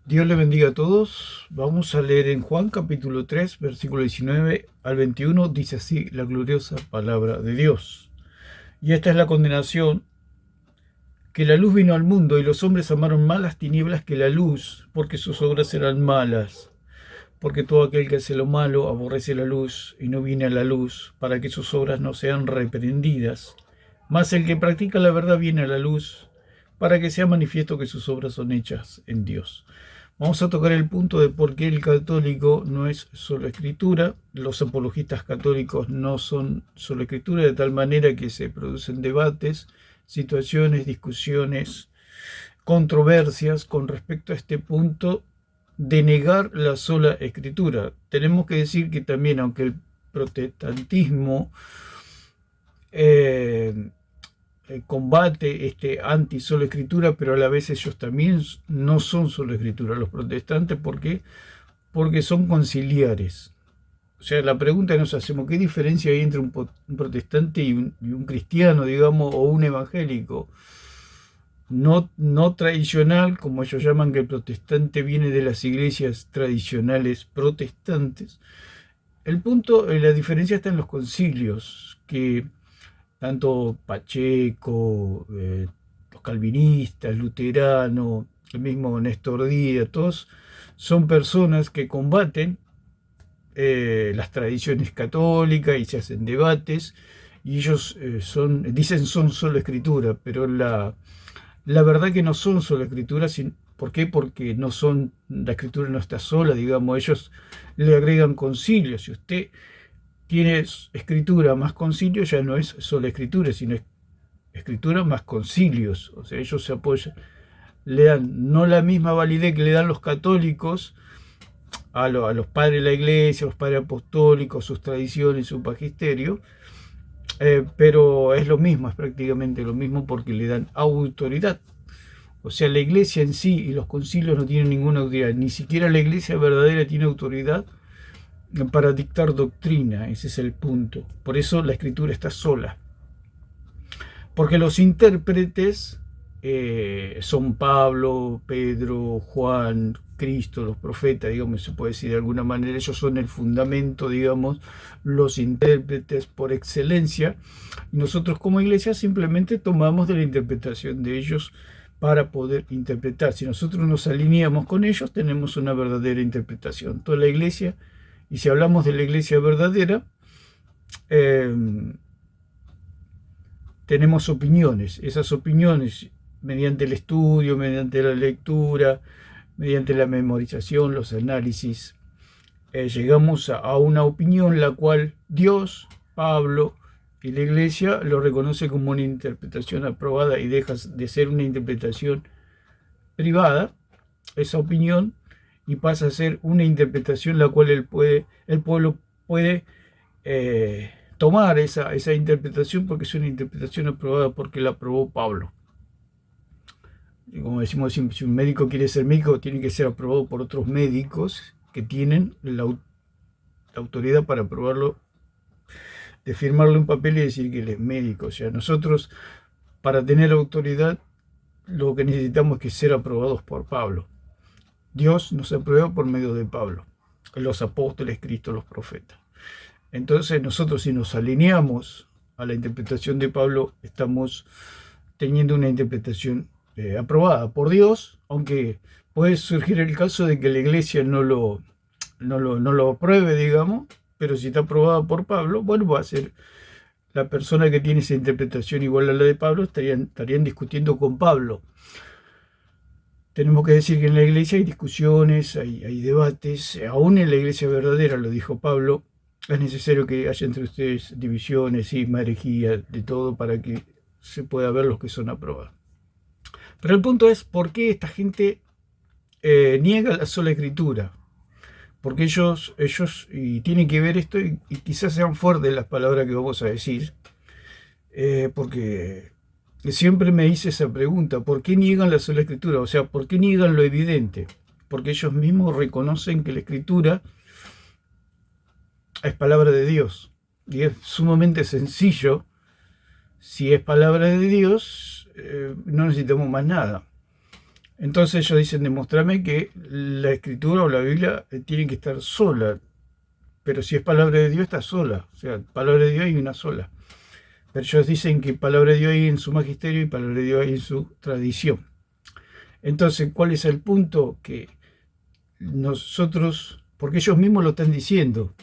Dios le bendiga a todos. Vamos a leer en Juan capítulo 3, versículo 19 al 21. Dice así la gloriosa palabra de Dios. Y esta es la condenación, que la luz vino al mundo y los hombres amaron más las tinieblas que la luz, porque sus obras eran malas. Porque todo aquel que hace lo malo aborrece la luz y no viene a la luz, para que sus obras no sean reprendidas. Mas el que practica la verdad viene a la luz, para que sea manifiesto que sus obras son hechas en Dios. Vamos a tocar el punto de por qué el católico no es solo escritura. Los apologistas católicos no son solo escritura, de tal manera que se producen debates, situaciones, discusiones, controversias con respecto a este punto de negar la sola escritura. Tenemos que decir que también, aunque el protestantismo combate este anti solo escritura, pero a la vez ellos también no son solo escritura, los protestantes. ¿Por qué? Porque son conciliares. O sea, la pregunta que nos hacemos: ¿qué diferencia hay entre un protestante y un cristiano, digamos, o un evangélico? No tradicional, como ellos llaman, que el protestante viene de las iglesias tradicionales protestantes. El punto, la diferencia está en los concilios, que tanto Pacheco, los calvinistas, Luterano, el mismo Néstor Díaz, todos son personas que combaten las tradiciones católicas y se hacen debates, y ellos dicen son solo escritura, pero la verdad que no son solo escrituras. ¿Por qué? Porque la escritura no está sola, digamos, ellos le agregan concilios. Si usted tiene escritura más concilio, ya no es solo escritura, sino escritura más concilios. O sea, ellos se apoyan, le dan no la misma validez que le dan los católicos a los padres de la iglesia, a los padres apostólicos, sus tradiciones, su magisterio, pero es lo mismo, es prácticamente lo mismo, porque le dan autoridad. O sea, la iglesia en sí y los concilios no tienen ninguna autoridad, ni siquiera la iglesia verdadera tiene autoridad para dictar doctrina. Ese es el punto. Por eso la escritura está sola, porque los intérpretes son Pablo, Pedro, Juan, Cristo, los profetas, digamos, se puede decir de alguna manera. Ellos son el fundamento, digamos, los intérpretes por excelencia, y nosotros como iglesia simplemente tomamos de la interpretación de ellos para poder interpretar. Si nosotros nos alineamos con ellos, tenemos una verdadera interpretación. Toda la iglesia, y si hablamos de la iglesia verdadera, tenemos opiniones. Esas opiniones, mediante el estudio, mediante la lectura, mediante la memorización, los análisis, llegamos a una opinión la cual Dios, Pablo y la iglesia lo reconoce como una interpretación aprobada, y deja de ser una interpretación privada, esa opinión, y pasa a ser una interpretación la cual el pueblo puede tomar esa interpretación, porque es una interpretación aprobada, porque la aprobó Pablo. Y como decimos siempre, si un médico quiere ser médico, tiene que ser aprobado por otros médicos que tienen la autoridad para aprobarlo, de firmarle un papel y decir que él es médico. O sea, nosotros, para tener autoridad, lo que necesitamos es que ser aprobados por Pablo. Dios nos aprueba por medio de Pablo, los apóstoles, Cristo, los profetas. Entonces nosotros, si nos alineamos a la interpretación de Pablo, estamos teniendo una interpretación aprobada por Dios, aunque puede surgir el caso de que la iglesia no lo apruebe, digamos, pero si está aprobada por Pablo, bueno, va a ser la persona que tiene esa interpretación igual a la de Pablo, estarían discutiendo con Pablo. Tenemos que decir que en la iglesia hay discusiones, hay debates, aún en la iglesia verdadera, lo dijo Pablo, es necesario que haya entre ustedes divisiones, herejía, de todo, para que se pueda ver los que son aprobados. Pero el punto es, ¿por qué esta gente niega la sola escritura? Porque ellos y tienen que ver esto, y quizás sean fuertes las palabras que vamos a decir, porque siempre me hice esa pregunta: ¿por qué niegan la sola escritura? O sea, ¿por qué niegan lo evidente? Porque ellos mismos reconocen que la escritura es palabra de Dios, y es sumamente sencillo. Si es palabra de Dios, no necesitamos más nada. Entonces ellos dicen, demostrame que la escritura o la Biblia tiene que estar sola, pero si es palabra de Dios está sola, o sea, palabra de Dios hay una sola. Pero ellos dicen que palabra de Dios hay en su magisterio y palabra de Dios hay en su tradición. Entonces, ¿cuál es el punto? Que nosotros, porque ellos mismos lo están diciendo,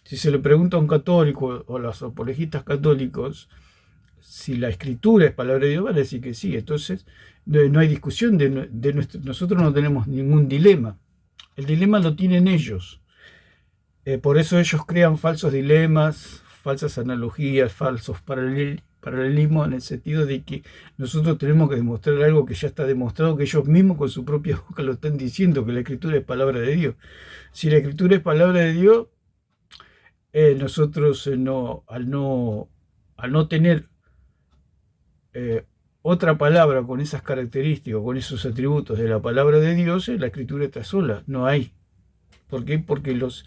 si se le pregunta a un católico o a los apologistas católicos si la escritura es palabra de Dios, van a decir que sí. Entonces, no hay discusión, nosotros no tenemos ningún dilema. El dilema lo tienen ellos. Por eso ellos crean falsos dilemas, falsas analogías, falsos paralelismos, en el sentido de que nosotros tenemos que demostrar algo que ya está demostrado, que ellos mismos con su propia boca lo están diciendo, que la escritura es palabra de Dios. Si la escritura es palabra de Dios, nosotros al no tener otra palabra con esas características, con esos atributos de la palabra de Dios, la escritura está sola, no hay. ¿Por qué? Porque los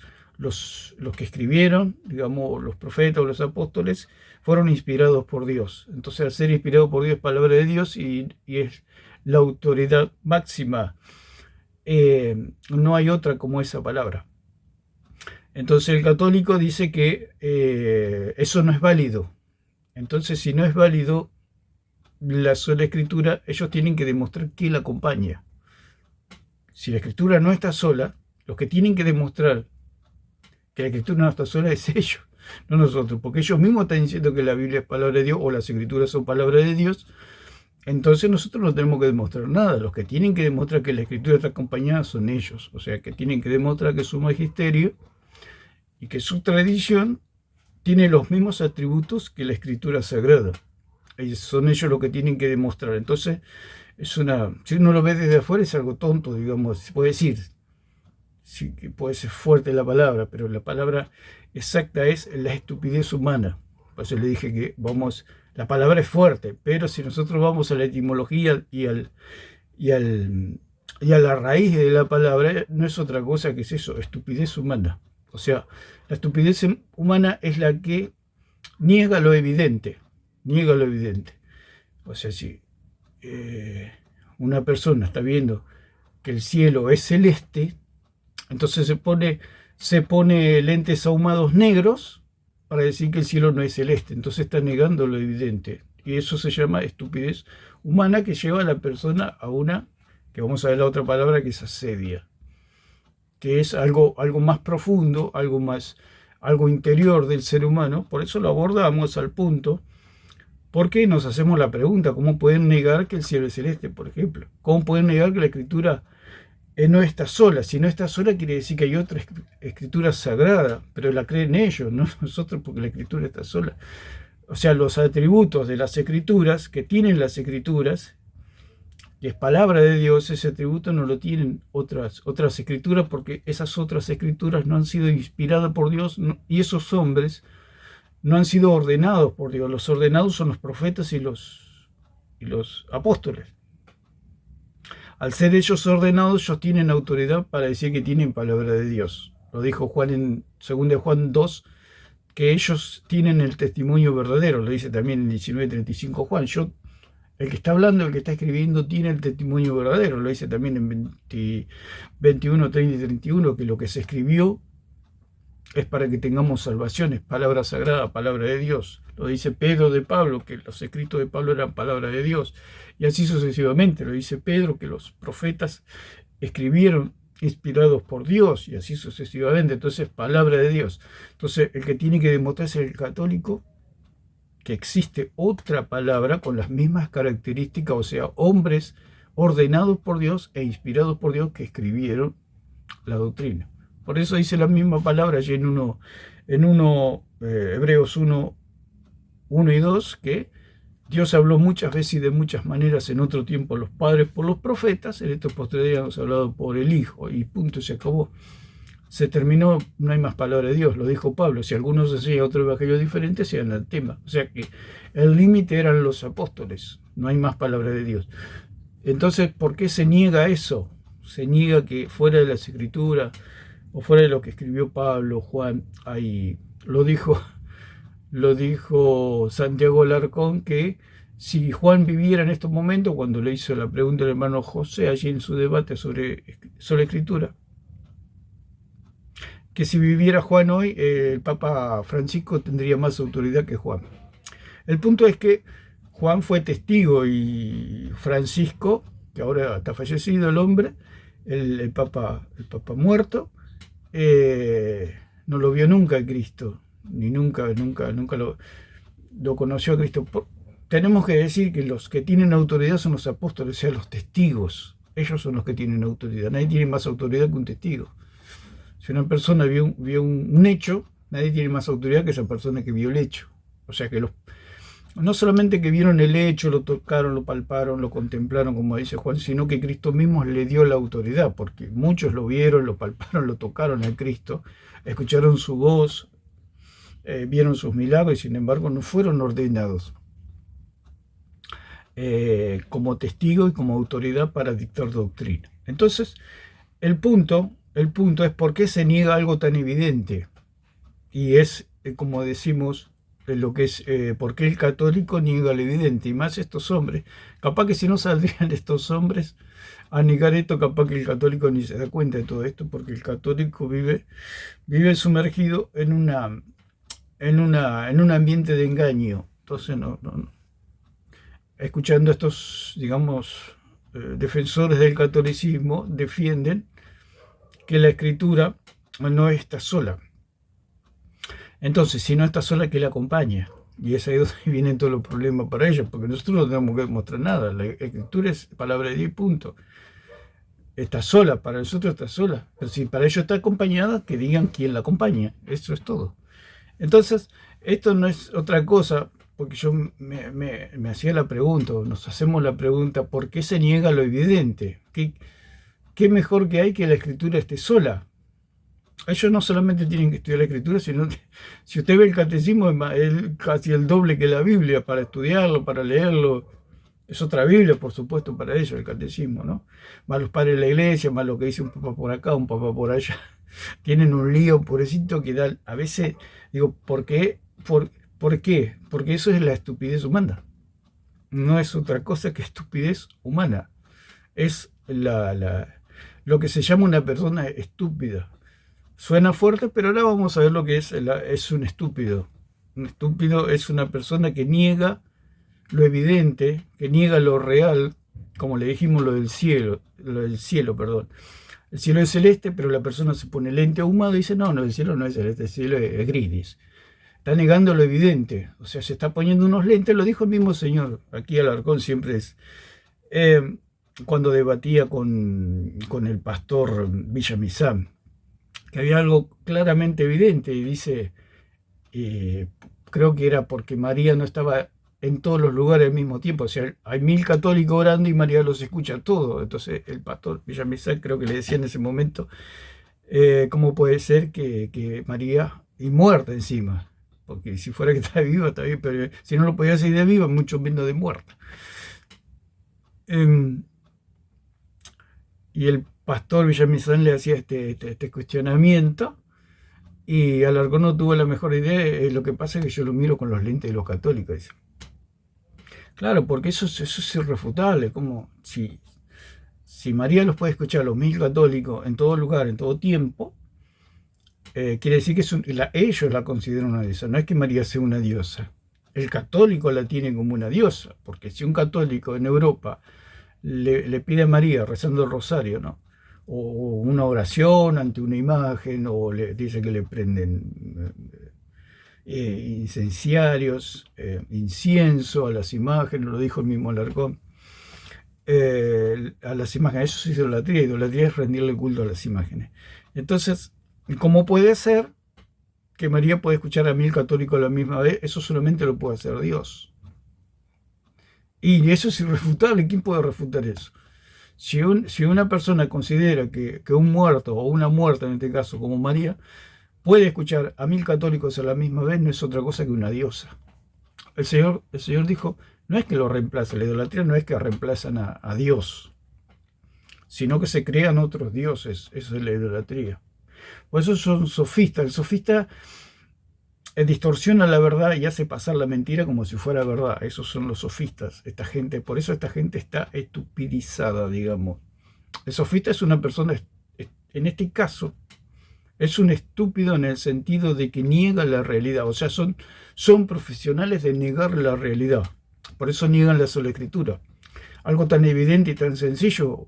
que escribieron, digamos, los profetas o los apóstoles, fueron inspirados por Dios. Entonces, al ser inspirado por Dios, palabra de Dios, y es la autoridad máxima, no hay otra como esa palabra. Entonces, el católico dice que eso no es válido. Entonces, si no es válido la sola escritura, ellos tienen que demostrar que la acompaña. Si la escritura no está sola, los que tienen que demostrar que la escritura no está sola es ellos, no nosotros, porque ellos mismos están diciendo que la Biblia es palabra de Dios o las escrituras son palabra de Dios. Entonces nosotros no tenemos que demostrar nada. Los que tienen que demostrar que la escritura está acompañada son ellos, o sea que tienen que demostrar que su magisterio y que su tradición tiene los mismos atributos que la escritura sagrada. Son ellos los que tienen que demostrar. Entonces, si uno lo ve desde afuera es algo tonto, digamos, se puede decir. Sí, que puede ser fuerte la palabra, pero la palabra exacta es la estupidez humana. Por eso le dije que la palabra es fuerte, pero si nosotros vamos a la etimología y a la raíz de la palabra, no es otra cosa que es eso, estupidez humana. O sea, la estupidez humana es la que niega lo evidente. O sea, si una persona está viendo que el cielo es celeste, entonces se pone lentes ahumados negros para decir que el cielo no es celeste. Entonces está negando lo evidente. Y eso se llama estupidez humana, que lleva a la persona a una, que vamos a ver la otra palabra, que es asedia, que es algo más profundo, algo interior del ser humano. Por eso lo abordamos al punto, porque nos hacemos la pregunta, ¿cómo pueden negar que el cielo es celeste, por ejemplo? ¿Cómo pueden negar que la escritura no está sola? Si no está sola quiere decir que hay otra escritura sagrada, pero la creen ellos, no nosotros, porque la escritura está sola. O sea, los atributos de las escrituras, que tienen las escrituras, que es palabra de Dios, ese atributo no lo tienen otras escrituras, porque esas otras escrituras no han sido inspiradas por Dios, y esos hombres no han sido ordenados por Dios. Los ordenados son los profetas y los apóstoles. Al ser ellos ordenados, ellos tienen autoridad para decir que tienen palabra de Dios. Lo dijo Juan en 2 Juan 2, que ellos tienen el testimonio verdadero. Lo dice también en 19:35 Juan. El que está hablando, el que está escribiendo, tiene el testimonio verdadero. Lo dice también en 21, 30 y 31, que lo que se escribió es para que tengamos salvación, es palabra sagrada, palabra de Dios. Lo dice Pedro de Pablo, que los escritos de Pablo eran palabra de Dios. Y así sucesivamente. Lo dice Pedro, que los profetas escribieron inspirados por Dios, y así sucesivamente. Entonces, palabra de Dios. Entonces, el que tiene que demostrar es el católico, que existe otra palabra con las mismas características, o sea, hombres ordenados por Dios e inspirados por Dios que escribieron la doctrina. Por eso dice la misma palabra allí en Hebreos 1 y 2, que Dios habló muchas veces y de muchas maneras en otro tiempo a los padres por los profetas, en estos posteriores días hemos hablado por el Hijo, y punto, se acabó. Se terminó, no hay más palabra de Dios, lo dijo Pablo. Si algunos decían otro evangelio diferente, sea anatema. O sea que el límite eran los apóstoles, no hay más palabra de Dios. Entonces, ¿por qué se niega eso? Se niega que fuera de las escrituras o fuera de lo que escribió Pablo, Juan, ahí lo dijo Santiago Alarcón, que Si Juan viviera en estos momentos, cuando le hizo la pregunta al hermano José, allí en su debate sobre Escritura, que si viviera Juan hoy, el Papa Francisco tendría más autoridad que Juan. El punto es que Juan fue testigo y Francisco, que ahora está fallecido el hombre, el Papa muerto, no lo vio nunca a Cristo, ni nunca lo conoció a Cristo. Tenemos que decir que los que tienen autoridad son los apóstoles, o sea, los testigos. Ellos son los que tienen autoridad. Nadie tiene más autoridad que un testigo. Si una persona vio un hecho, nadie tiene más autoridad que esa persona que vio el hecho. O sea que no solamente que vieron el hecho, lo tocaron, lo palparon, lo contemplaron, como dice Juan, sino que Cristo mismo le dio la autoridad, porque muchos lo vieron, lo palparon, lo tocaron a Cristo, escucharon su voz, vieron sus milagros y sin embargo no fueron ordenados como testigo y como autoridad para dictar doctrina. Entonces, el punto es por qué se niega algo tan evidente. Y es, como decimos, lo que es, por qué el católico niega lo evidente. Y más estos hombres. Capaz que si no saldrían estos hombres a negar esto, capaz que el católico ni se da cuenta de todo esto, porque el católico vive sumergido en un ambiente de engaño. Entonces, escuchando a estos, digamos, defensores del catolicismo, defienden que la Escritura no está sola. Entonces, si no está sola, ¿qué la acompaña? Y es ahí donde vienen todos los problemas para ellos, porque nosotros no tenemos que demostrar nada. La Escritura es palabra de Dios, punto. Está sola, para nosotros está sola. Pero si para ellos está acompañada, que digan quién la acompaña. Eso es todo. Entonces, esto no es otra cosa, porque yo me hacía la pregunta, nos hacemos la pregunta, ¿por qué se niega lo evidente? ¿Qué mejor que hay que la Escritura esté sola? Ellos no solamente tienen que estudiar la Escritura, sino que si usted ve el catecismo, es casi el doble que la Biblia para estudiarlo, para leerlo. Es otra Biblia, por supuesto, para ellos, el catecismo, ¿no? Más los padres de la iglesia, más lo que dice un papa por acá, un papa por allá. Tienen un lío, pobrecito, que da, a veces, digo, ¿por qué? ¿Por qué? Porque eso es la estupidez humana. No es otra cosa que estupidez humana. Es lo que se llama una persona estúpida. Suena fuerte, pero ahora vamos a ver lo que es un estúpido. Un estúpido es una persona que niega lo evidente, que niega lo real, como le dijimos lo del cielo, perdón. El cielo es celeste, pero la persona se pone lente ahumado y dice, no, el cielo no es celeste, el cielo es gris. Está negando lo evidente, o sea, se está poniendo unos lentes, lo dijo el mismo Señor. Aquí Alarcón siempre es... cuando debatía con el pastor Villamizán, que había algo claramente evidente, y dice, creo que era porque María no estaba en todos los lugares al mismo tiempo, o sea, hay 1000 católicos orando y María los escucha todos. Entonces el pastor Villamizán creo que le decía en ese momento, ¿cómo puede ser que María, y muerta encima? Porque si fuera que está viva, está bien, pero si no lo podía hacer de viva, mucho menos de muerta. Y el pastor Villamizán le hacía este cuestionamiento, y Alarcón no tuvo la mejor idea. Lo que pasa es que yo lo miro con los lentes de los católicos, dice. Claro, porque eso es irrefutable. Como si María los puede escuchar a los 1000 católicos en todo lugar, en todo tiempo, quiere decir que ellos la consideran una diosa. No es que María sea una diosa. El católico la tiene como una diosa, porque si un católico en Europa le pide a María rezando el rosario, ¿no? O una oración ante una imagen, o le dice que le prenden incenciarios, incienso a las imágenes, lo dijo el mismo Alarcón, a las imágenes. Eso es idolatría. Idolatría es rendirle culto a las imágenes. Entonces, ¿cómo puede ser que María puede escuchar a 1000 católicos a la misma vez? Eso solamente lo puede hacer Dios. Y eso es irrefutable. ¿Quién puede refutar eso? Si una persona considera que un muerto, o una muerta en este caso, como María, puede escuchar a 1000 católicos a la misma vez, no es otra cosa que una diosa. El Señor dijo, no es que lo reemplace, la idolatría no es que reemplazan a Dios, sino que se crean otros dioses. Eso es la idolatría. Por eso son sofistas. El sofista distorsiona la verdad y hace pasar la mentira como si fuera verdad. Esos son los sofistas, esta gente. Por eso esta gente está estupidizada, digamos. El sofista es una persona, en este caso, es un estúpido en el sentido de que niega la realidad. O sea, son profesionales de negar la realidad. Por eso niegan la sola escritura. Algo tan evidente y tan sencillo.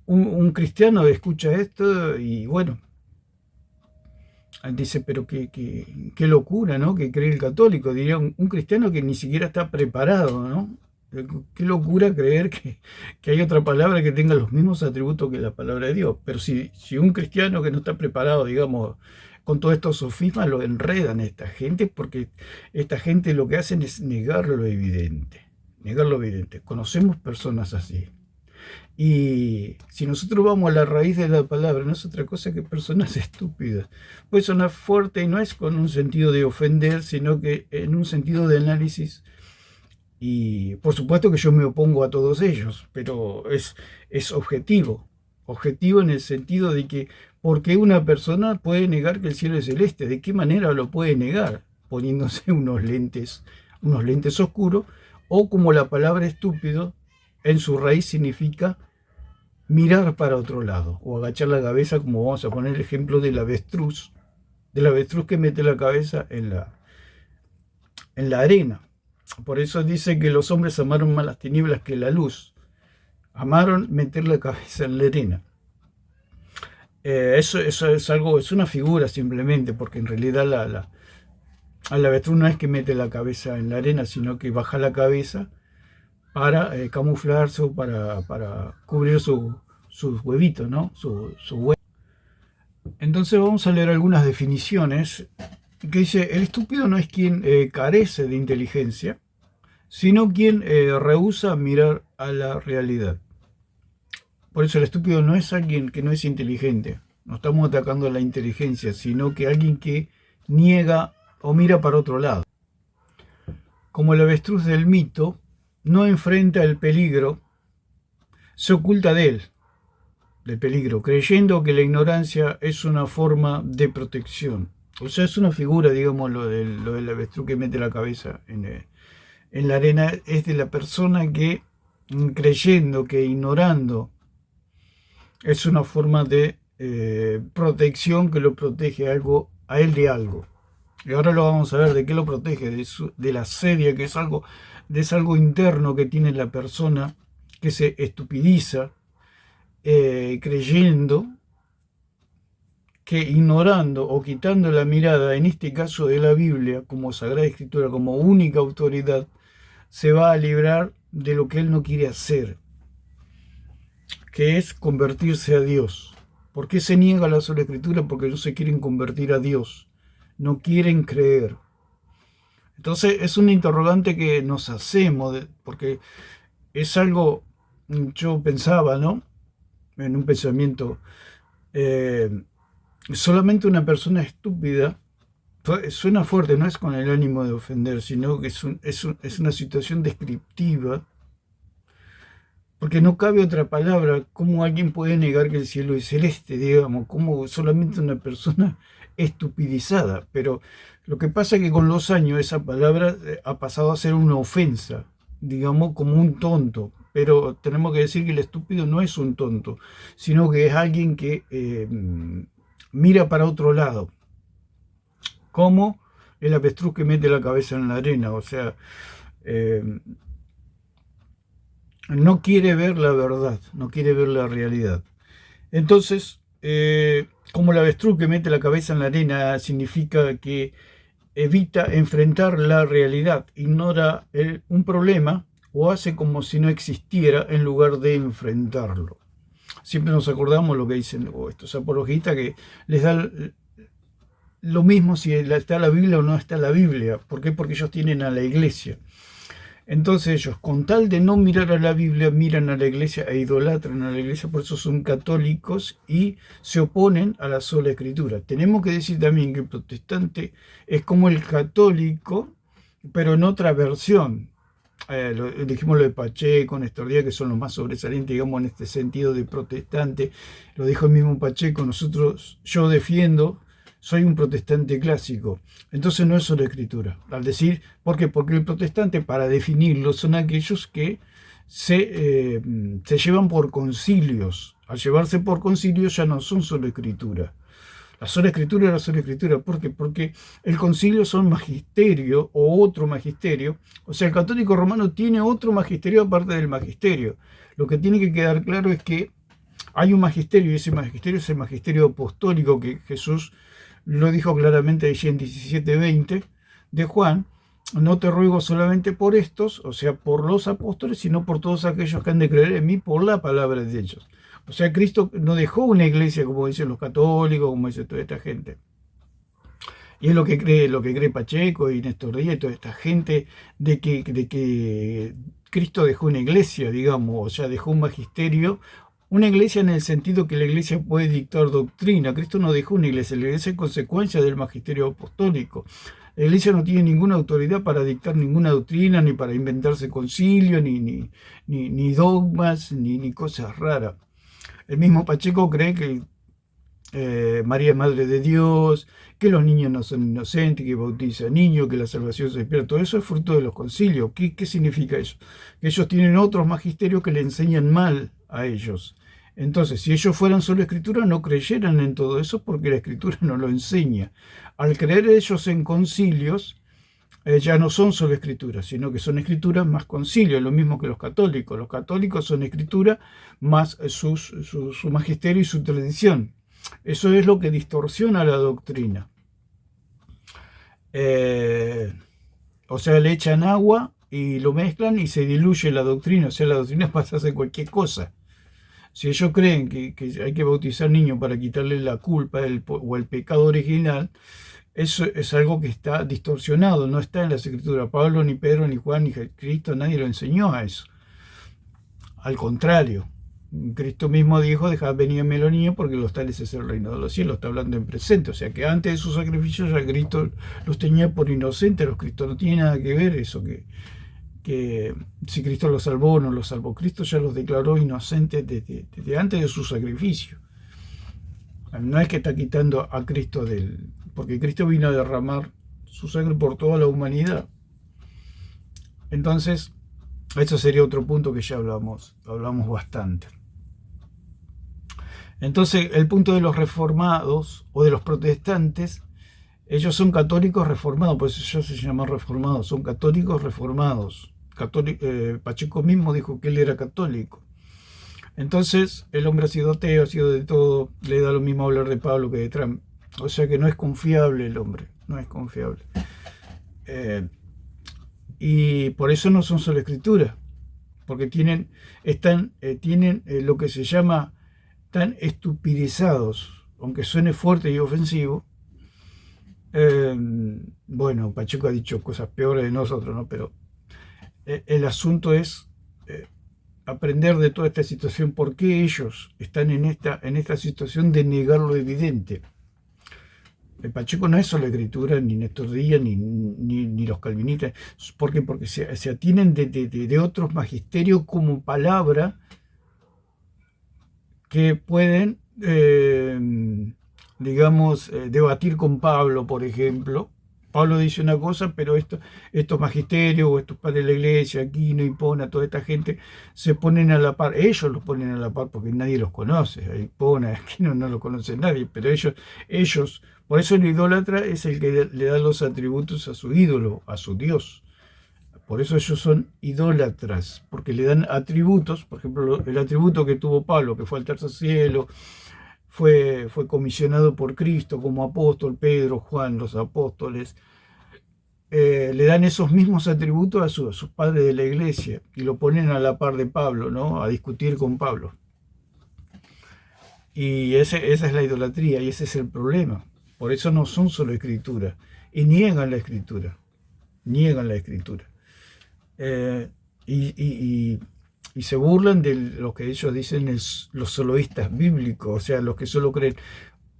Un cristiano escucha esto y bueno, dice, pero qué locura, ¿no? Que cree el católico. Diría un cristiano que ni siquiera está preparado, ¿no? Qué locura creer que hay otra palabra que tenga los mismos atributos que la palabra de Dios. Pero si un cristiano que no está preparado, digamos, con todos estos sofismas, lo enredan a esta gente, porque esta gente lo que hacen es negar lo evidente. Negar lo evidente. Conocemos personas así. Y si nosotros vamos a la raíz de la palabra, no es otra cosa que personas estúpidas. Puede sonar fuerte y no es con un sentido de ofender, sino que en un sentido de análisis. Y por supuesto que yo me opongo a todos ellos, pero es objetivo. Objetivo en el sentido de que, ¿por qué una persona puede negar que el cielo es celeste? ¿De qué manera lo puede negar? Poniéndose unos lentes oscuros, o como la palabra estúpido, en su raíz significa mirar para otro lado, o agachar la cabeza, como vamos a poner el ejemplo del avestruz que mete la cabeza en la arena. Por eso dice que los hombres amaron más las tinieblas que la luz. Amaron meter la cabeza en la arena. Eso es algo, es una figura simplemente, porque en realidad al avestruz no es que mete la cabeza en la arena, sino que baja la cabeza para camuflarse o para cubrir sus huevitos, ¿no? Su huevo. Entonces vamos a leer algunas definiciones que dice: el estúpido no es quien carece de inteligencia, sino quien rehúsa mirar a la realidad. Por eso el estúpido no es alguien que no es inteligente. No estamos atacando a la inteligencia, sino que alguien que niega o mira para otro lado. Como el avestruz del mito, no enfrenta el peligro, se oculta de él, del peligro, creyendo que la ignorancia es una forma de protección. O sea, es una figura, digamos, lo del avestruz que mete la cabeza en la arena, es de la persona que, creyendo que ignorando es una forma de protección, que lo protege a él de algo. Y ahora lo vamos a ver de qué lo protege, de la sedia, que es algo interno que tiene la persona, que se estupidiza, creyendo que ignorando o quitando la mirada, en este caso de la Biblia, como Sagrada Escritura, como única autoridad, se va a librar de lo que él no quiere hacer, que es convertirse a Dios. ¿Por qué se niega la sola Escritura? Porque no se quieren convertir a Dios, no quieren creer. Entonces es un interrogante que nos hacemos, porque es algo, yo pensaba, ¿no? En un pensamiento, solamente una persona estúpida, suena fuerte, no es con el ánimo de ofender, sino que es una situación descriptiva, porque no cabe otra palabra. ¿Cómo alguien puede negar que el cielo es celeste, digamos? Como solamente una persona estupidizada. Pero lo que pasa es que con los años esa palabra ha pasado a ser una ofensa, digamos, como un tonto. Pero tenemos que decir que el estúpido no es un tonto, sino que es alguien que mira para otro lado, como el avestruz que mete la cabeza en la arena. O sea, no quiere ver la verdad, no quiere ver la realidad. Entonces, como el avestruz que mete la cabeza en la arena, significa que evita enfrentar la realidad, ignora un problema o hace como si no existiera en lugar de enfrentarlo. Siempre nos acordamos lo que dicen estos apologistas, que les da lo mismo si está la Biblia o no está la Biblia. ¿Por qué? Porque ellos tienen a la iglesia. Entonces ellos, con tal de no mirar a la Biblia, miran a la iglesia e idolatran a la iglesia. Por eso son católicos y se oponen a la sola Escritura. Tenemos que decir también que el protestante es como el católico, pero en otra versión. Dijimos lo de Pacheco, Néstor Díaz, que son los más sobresalientes, digamos, en este sentido de protestante. Lo dijo el mismo Pacheco: yo defiendo soy un protestante clásico. Entonces no es solo escritura. Al decir, ¿por qué? Porque el protestante, para definirlo, son aquellos que se llevan por concilios. Al llevarse por concilios ya no son solo escritura. La sola escritura es la sola escritura. ¿Por qué? Porque el concilio son magisterio o otro magisterio. O sea, el católico romano tiene otro magisterio aparte del magisterio. Lo que tiene que quedar claro es que hay un magisterio, y ese magisterio es el magisterio apostólico, que Jesús lo dijo claramente allí en 17:20 de Juan. No te ruego solamente por estos, o sea, por los apóstoles, sino por todos aquellos que han de creer en mí por la palabra de ellos. O sea, Cristo no dejó una iglesia, como dicen los católicos, como dice toda esta gente. Y es lo que cree Pacheco y Néstor Díaz y toda esta gente, de que Cristo dejó una iglesia, digamos, o sea, dejó un magisterio. Una iglesia en el sentido que la iglesia puede dictar doctrina. Cristo no dejó una iglesia, la iglesia es consecuencia del magisterio apostólico. La iglesia no tiene ninguna autoridad para dictar ninguna doctrina, ni para inventarse concilio, ni dogmas, ni cosas raras. El mismo Pacheco cree que María es Madre de Dios, que los niños no son inocentes, que bautiza niños, que la salvación se despierta. Todo eso es fruto de los concilios. ¿Qué significa eso? Que ellos tienen otros magisterios que le enseñan mal a ellos. Entonces, si ellos fueran solo escritura, no creyeran en todo eso porque la escritura no lo enseña. Al creer ellos en concilios, ya no son solo escrituras, sino que son escrituras más concilios, lo mismo que los católicos. Los católicos son escritura más su magisterio y su tradición. Eso es lo que distorsiona la doctrina. O sea, le echan agua y lo mezclan y se diluye la doctrina. O sea, la doctrina pasa a ser cualquier cosa. Si ellos creen que hay que bautizar niños para quitarle la culpa o el pecado original, eso es algo que está distorsionado, no está en las escrituras. Pablo, ni Pedro, ni Juan, ni Cristo, nadie lo enseñó a eso. Al contrario, Cristo mismo dijo, dejad venir a los niños porque los tales es el reino de los cielos. Está hablando en presente, o sea que antes de su sacrificio ya Cristo los tenía por inocentes. Los Cristos no tiene nada que ver eso, que si Cristo los salvó o no los salvó. Cristo ya los declaró inocentes desde antes de su sacrificio. No es que está quitando a Cristo porque Cristo vino a derramar su sangre por toda la humanidad. Entonces, eso sería otro punto que ya hablamos bastante. Entonces, el punto de los reformados o de los protestantes, ellos son católicos reformados, por eso ellos se llaman reformados, son católicos reformados. Pacheco mismo dijo que él era católico. Entonces, el hombre ha sido ateo, ha sido de todo, le da lo mismo hablar de Pablo que de Trump. O sea que no es confiable el hombre, no es confiable. Y por eso no son solo escrituras, porque tienen lo que se llama tan estupidizados, aunque suene fuerte y ofensivo. Bueno, Pacheco ha dicho cosas peores de nosotros, ¿no? Pero el asunto es aprender de toda esta situación, por qué ellos están en esta situación de negar lo evidente. El Pacheco no es solo escritura, ni Néstor Díaz, ni los calvinistas. ¿Por qué? Porque se atienen de otros magisterios como palabra que pueden, debatir con Pablo, por ejemplo. Pablo dice una cosa, pero estos magisterios o estos padres de la iglesia, Aquino, Hipona, toda esta gente, se ponen a la par. Ellos los ponen a la par porque nadie los conoce. A Hipona, Aquino no lo conoce nadie, pero ellos, por eso el idólatra es el que le da los atributos a su ídolo, a su Dios. Por eso ellos son idólatras, porque le dan atributos. Por ejemplo, el atributo que tuvo Pablo, que fue al tercer cielo, fue comisionado por Cristo como apóstol. Pedro, Juan, los apóstoles, le dan esos mismos atributos a sus padres de la iglesia y lo ponen a la par de Pablo, ¿no? A discutir con Pablo. Y esa es la idolatría y ese es el problema. Por eso no son solo escritura y niegan la escritura. Y se burlan de lo que ellos dicen los soloístas bíblicos, o sea, los que solo creen.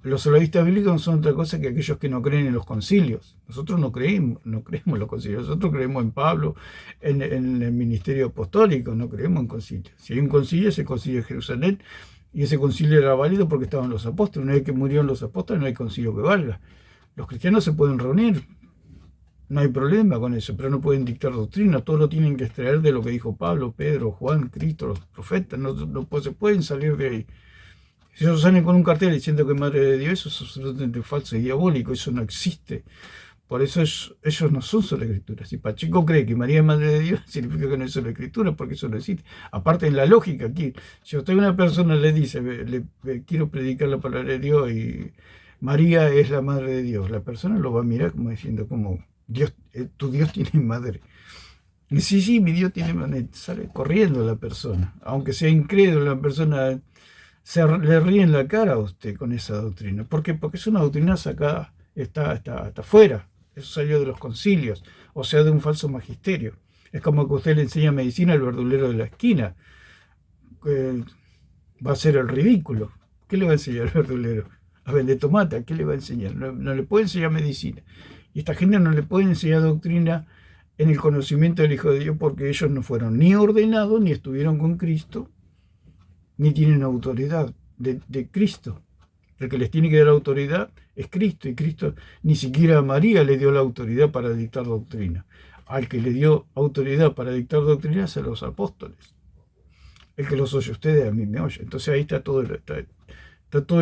Los soloístas bíblicos no son otra cosa que aquellos que no creen en los concilios. Nosotros no creemos en los concilios, nosotros creemos en Pablo, en el ministerio apostólico, no creemos en concilios. Si hay un concilio, es el concilio de Jerusalén, Y ese concilio era válido porque estaban los apóstoles. Una vez que murieron los apóstoles no hay concilio que valga. Los cristianos se pueden reunir, no hay problema con eso, pero no pueden dictar doctrina. Todo lo tienen que extraer de lo que dijo Pablo, Pedro, Juan, Cristo, los profetas. No se pueden salir de ahí. Si ellos salen con un cartel diciendo que es Madre de Dios, eso es absolutamente falso y diabólico. Eso no existe. Por eso ellos no son solo escrituras. Si Pacheco cree que María es Madre de Dios, significa que no es solo escritura, porque eso no existe. Aparte, en la lógica aquí, si a usted una persona le dice, quiero predicar la palabra de Dios y María es la Madre de Dios, la persona lo va a mirar como diciendo, como, Dios, tu Dios tiene madre. Y sí, mi Dios tiene madre. Sale corriendo la persona. Aunque sea incrédula, la persona le ríe en la cara a usted con esa doctrina. ¿Por qué? Porque es una doctrina sacada, está fuera. Eso salió de los concilios, o sea, de un falso magisterio. Es como que usted le enseña medicina al verdulero de la esquina. Va a ser el ridículo. ¿Qué le va a enseñar el verdulero? A vender tomate, ¿qué le va a enseñar? No le puede enseñar medicina. Y esta gente no le puede enseñar doctrina en el conocimiento del Hijo de Dios porque ellos no fueron ni ordenados, ni estuvieron con Cristo, ni tienen autoridad de Cristo. El que les tiene que dar autoridad es Cristo, y Cristo ni siquiera a María le dio la autoridad para dictar doctrina. Al que le dio autoridad para dictar doctrina es a los apóstoles. El que los oye a ustedes, a mí me oye. Entonces ahí está todo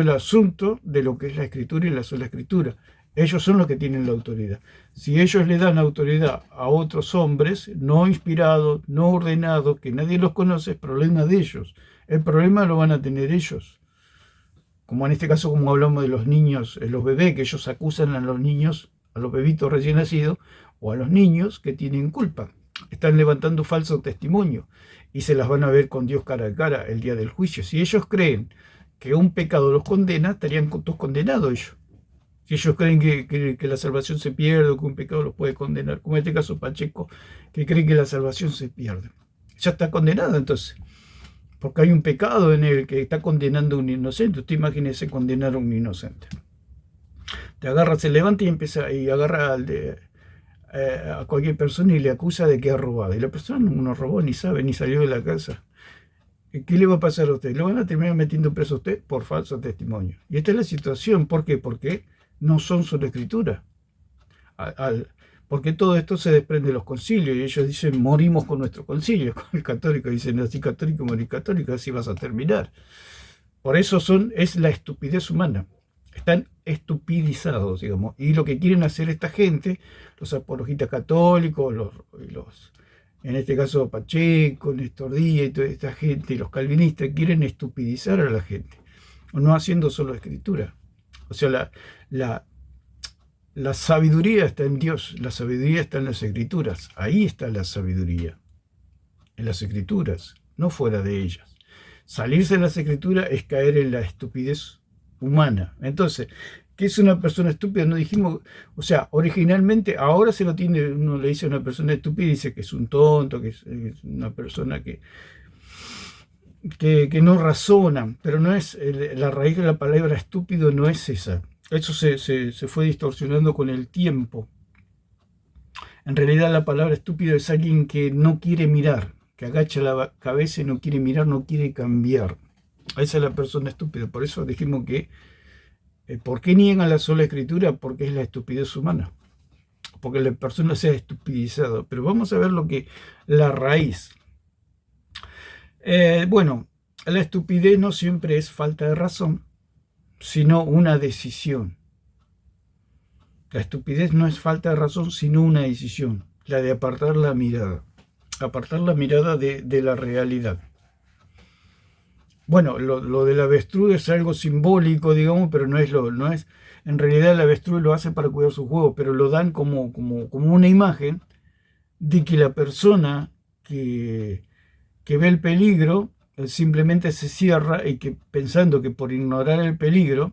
el asunto de lo que es la escritura y la sola escritura. Ellos son los que tienen la autoridad. Si ellos le dan autoridad a otros hombres no inspirados, no ordenados, que nadie los conoce, es problema de ellos. El problema lo van a tener ellos. Como en este caso, como hablamos de los niños, los bebés, que ellos acusan a los niños, a los bebitos recién nacidos, o a los niños que tienen culpa. Están levantando falso testimonio y se las van a ver con Dios cara a cara el día del juicio. Si ellos creen que un pecado los condena, estarían todos condenados ellos. Si ellos creen que la salvación se pierde o que un pecado los puede condenar, como en este caso Pacheco, que cree que la salvación se pierde, ya está condenado entonces. Porque hay un pecado en él que está condenando a un inocente. Usted imagínese condenar a un inocente. Te agarra, se levanta y empieza y agarra a cualquier persona y le acusa de que ha robado. Y la persona no robó, ni sabe, ni salió de la casa. ¿Qué le va a pasar a usted? Lo van a terminar metiendo preso a usted por falso testimonio. Y esta es la situación. ¿Por qué? Porque no son solo escritura. Porque todo esto se desprende de los concilios y ellos dicen morimos con nuestro concilio. Con el católico dicen así católico, morir católico, así vas a terminar. Por eso es la estupidez humana. Están estupidizados, digamos. Y lo que quieren hacer esta gente, los apologistas católicos, en este caso Pacheco, Néstor Díaz y toda esta gente, y los calvinistas, quieren estupidizar a la gente. No haciendo solo escritura. O sea, la sabiduría está en Dios, la sabiduría está en las escrituras. Ahí está la sabiduría, en las escrituras, no fuera de ellas. Salirse de las escrituras es caer en la estupidez humana. Entonces, ¿qué es una persona estúpida? No dijimos, o sea, originalmente, ahora se lo tiene, uno le dice a una persona estúpida y dice que es un tonto, que es una persona que no razona, pero no es, la raíz de la palabra estúpido no es esa. Eso se fue distorsionando con el tiempo. En realidad la palabra estúpido es alguien que no quiere mirar, que agacha la cabeza y no quiere mirar, no quiere cambiar. Esa es la persona estúpida. Por eso dijimos que, ¿por qué niegan la sola escritura? Porque es la estupidez humana. Porque la persona se ha estupidizado. Pero vamos a ver la raíz. Bueno, la estupidez no siempre es falta de razón, sino una decisión. La estupidez no es falta de razón, sino una decisión, la de apartar la mirada de la realidad. Bueno, lo del avestruz es algo simbólico, digamos, pero no es. En realidad el avestruz lo hace para cuidar sus huevos, pero lo dan como una imagen de que la persona que ve el peligro simplemente se cierra y que pensando que por ignorar el peligro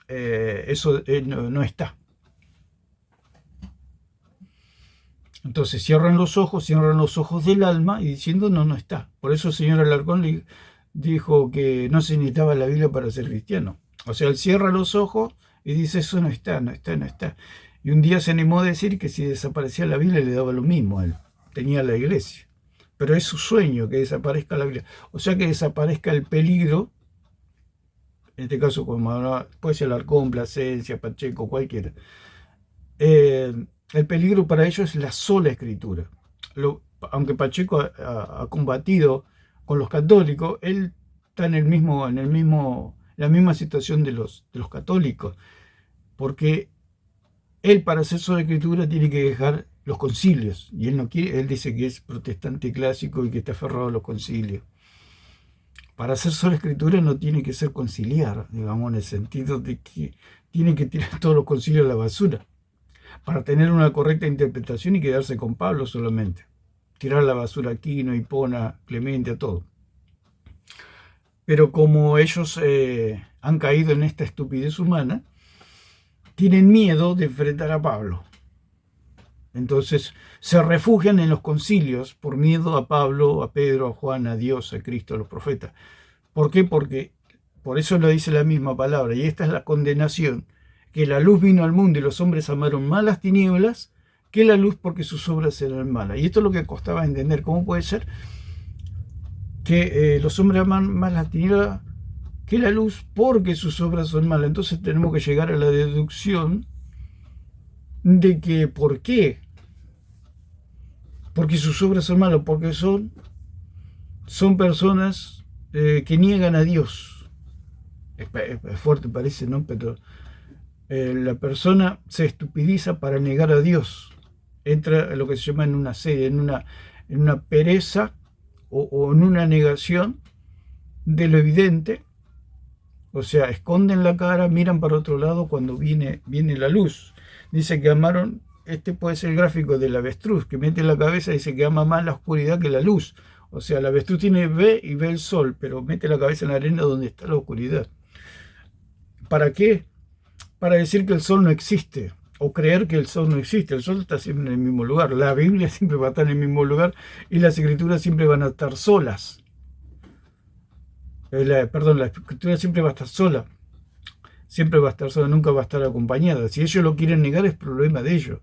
eso no está. Entonces cierran los ojos del alma y diciendo no está. Por eso el señor Alarcón le dijo que no se necesitaba la Biblia para ser cristiano. O sea, él cierra los ojos y dice eso no está. Y un día se animó a decir que si desaparecía la Biblia le daba lo mismo a él. Tenía la iglesia. Pero es su sueño que desaparezca la Biblia. O sea, que desaparezca el peligro en este caso como puede ser Alarcón, Plasencia, Pacheco, cualquiera, el peligro para ellos es la sola escritura. Aunque Pacheco ha combatido con los católicos, él está la misma situación de los católicos, porque él para hacer sola escritura tiene que dejar los concilios, y él no quiere, él dice que es protestante clásico y que está aferrado a los concilios. Para hacer sola escritura no tiene que ser conciliar, digamos, en el sentido de que tiene que tirar todos los concilios a la basura, para tener una correcta interpretación y quedarse con Pablo solamente. Tirar a la basura a Aquino, Hipona, Clemente, a todo. Pero como ellos han caído en esta estupidez humana, tienen miedo de enfrentar a Pablo. Entonces se refugian en los concilios por miedo a Pablo, a Pedro, a Juan, a Dios, a Cristo, a los profetas. ¿Por qué? Porque por eso lo dice la misma palabra, y esta es la condenación, que la luz vino al mundo y los hombres amaron más las tinieblas que la luz porque sus obras eran malas. Y esto es lo que costaba entender. ¿Cómo puede ser que los hombres aman más las tinieblas que la luz porque sus obras son malas? Entonces tenemos que llegar a la deducción de que ¿por qué? Porque sus obras son malas, porque son personas que niegan a Dios. Es fuerte, parece, ¿no? Pero la persona se estupidiza para negar a Dios. Entra en lo que se llama en una serie, en una pereza o en una negación de lo evidente. O sea, esconden la cara, miran para otro lado cuando viene la luz. Dice que amaron, este puede ser el gráfico del avestruz, que mete la cabeza y dice que ama más la oscuridad que la luz. O sea, el avestruz ve el sol, pero mete la cabeza en la arena donde está la oscuridad. ¿Para qué? Para decir que el sol no existe, o creer que el sol no existe. El sol está siempre en el mismo lugar, la Biblia siempre va a estar en el mismo lugar y las escrituras siempre van a estar solas. La escritura siempre va a estar sola, nunca va a estar acompañada. Si ellos lo quieren negar es problema de ellos.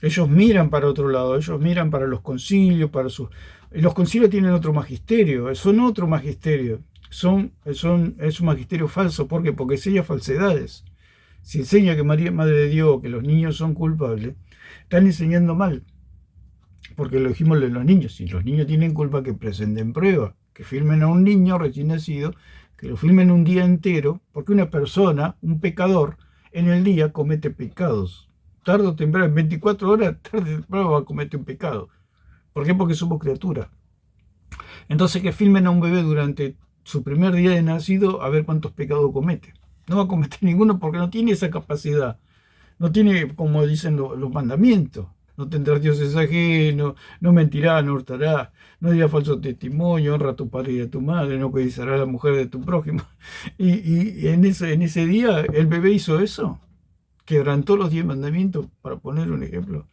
Ellos miran para otro lado, ellos miran para los concilios, y los concilios tienen otro magisterio, son otro magisterio, es un magisterio falso. ¿Por qué? Porque enseña falsedades. Si enseña que María es Madre de Dios, que los niños son culpables, están enseñando mal. Porque lo dijimos de los niños, si los niños tienen culpa, que presenten prueba, que filmen a un niño recién nacido, que lo filmen un día entero, porque una persona, un pecador, en el día comete pecados. Tarde o temprano, en 24 horas, tarde o temprano va a cometer un pecado. ¿Por qué? Porque somos criaturas. Entonces que filmen a un bebé durante su primer día de nacido a ver cuántos pecados comete. No va a cometer ninguno porque no tiene esa capacidad. No tiene, como dicen los mandamientos. No tendrás dioses ajenos, no mentirás, no hurtarás, no dirás falso testimonio, honra a tu padre y a tu madre, no codiciarás a la mujer de tu prójimo. Y en ese día el bebé hizo eso, quebrantó los 10 mandamientos, para poner un ejemplo.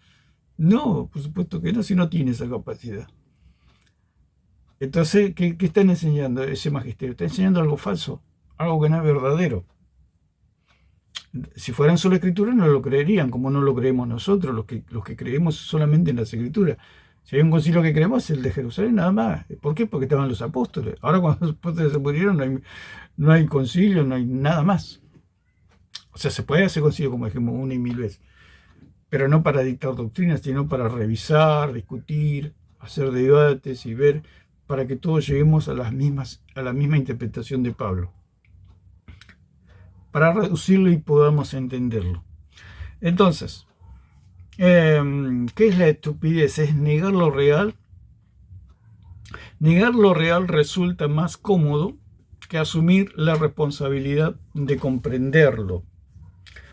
No, por supuesto que no, si no tiene esa capacidad. Entonces, ¿qué están enseñando ese magisterio? Está enseñando algo falso, algo que no es verdadero. Si fueran solo escrituras no lo creerían, como no lo creemos nosotros, los que creemos solamente en las escrituras. Si hay un concilio que creemos es el de Jerusalén, nada más. ¿Por qué? Porque estaban los apóstoles. Ahora cuando los apóstoles se murieron no hay concilio, no hay nada más. O sea, se puede hacer concilio, como dijimos, 1 y 1000 veces, pero no para dictar doctrinas, sino para revisar, discutir, hacer debates y ver, para que todos lleguemos a la misma interpretación de Pablo, para reducirlo y podamos entenderlo. Entonces, ¿qué es la estupidez? Es negar lo real. Negar lo real resulta más cómodo que asumir la responsabilidad de comprenderlo.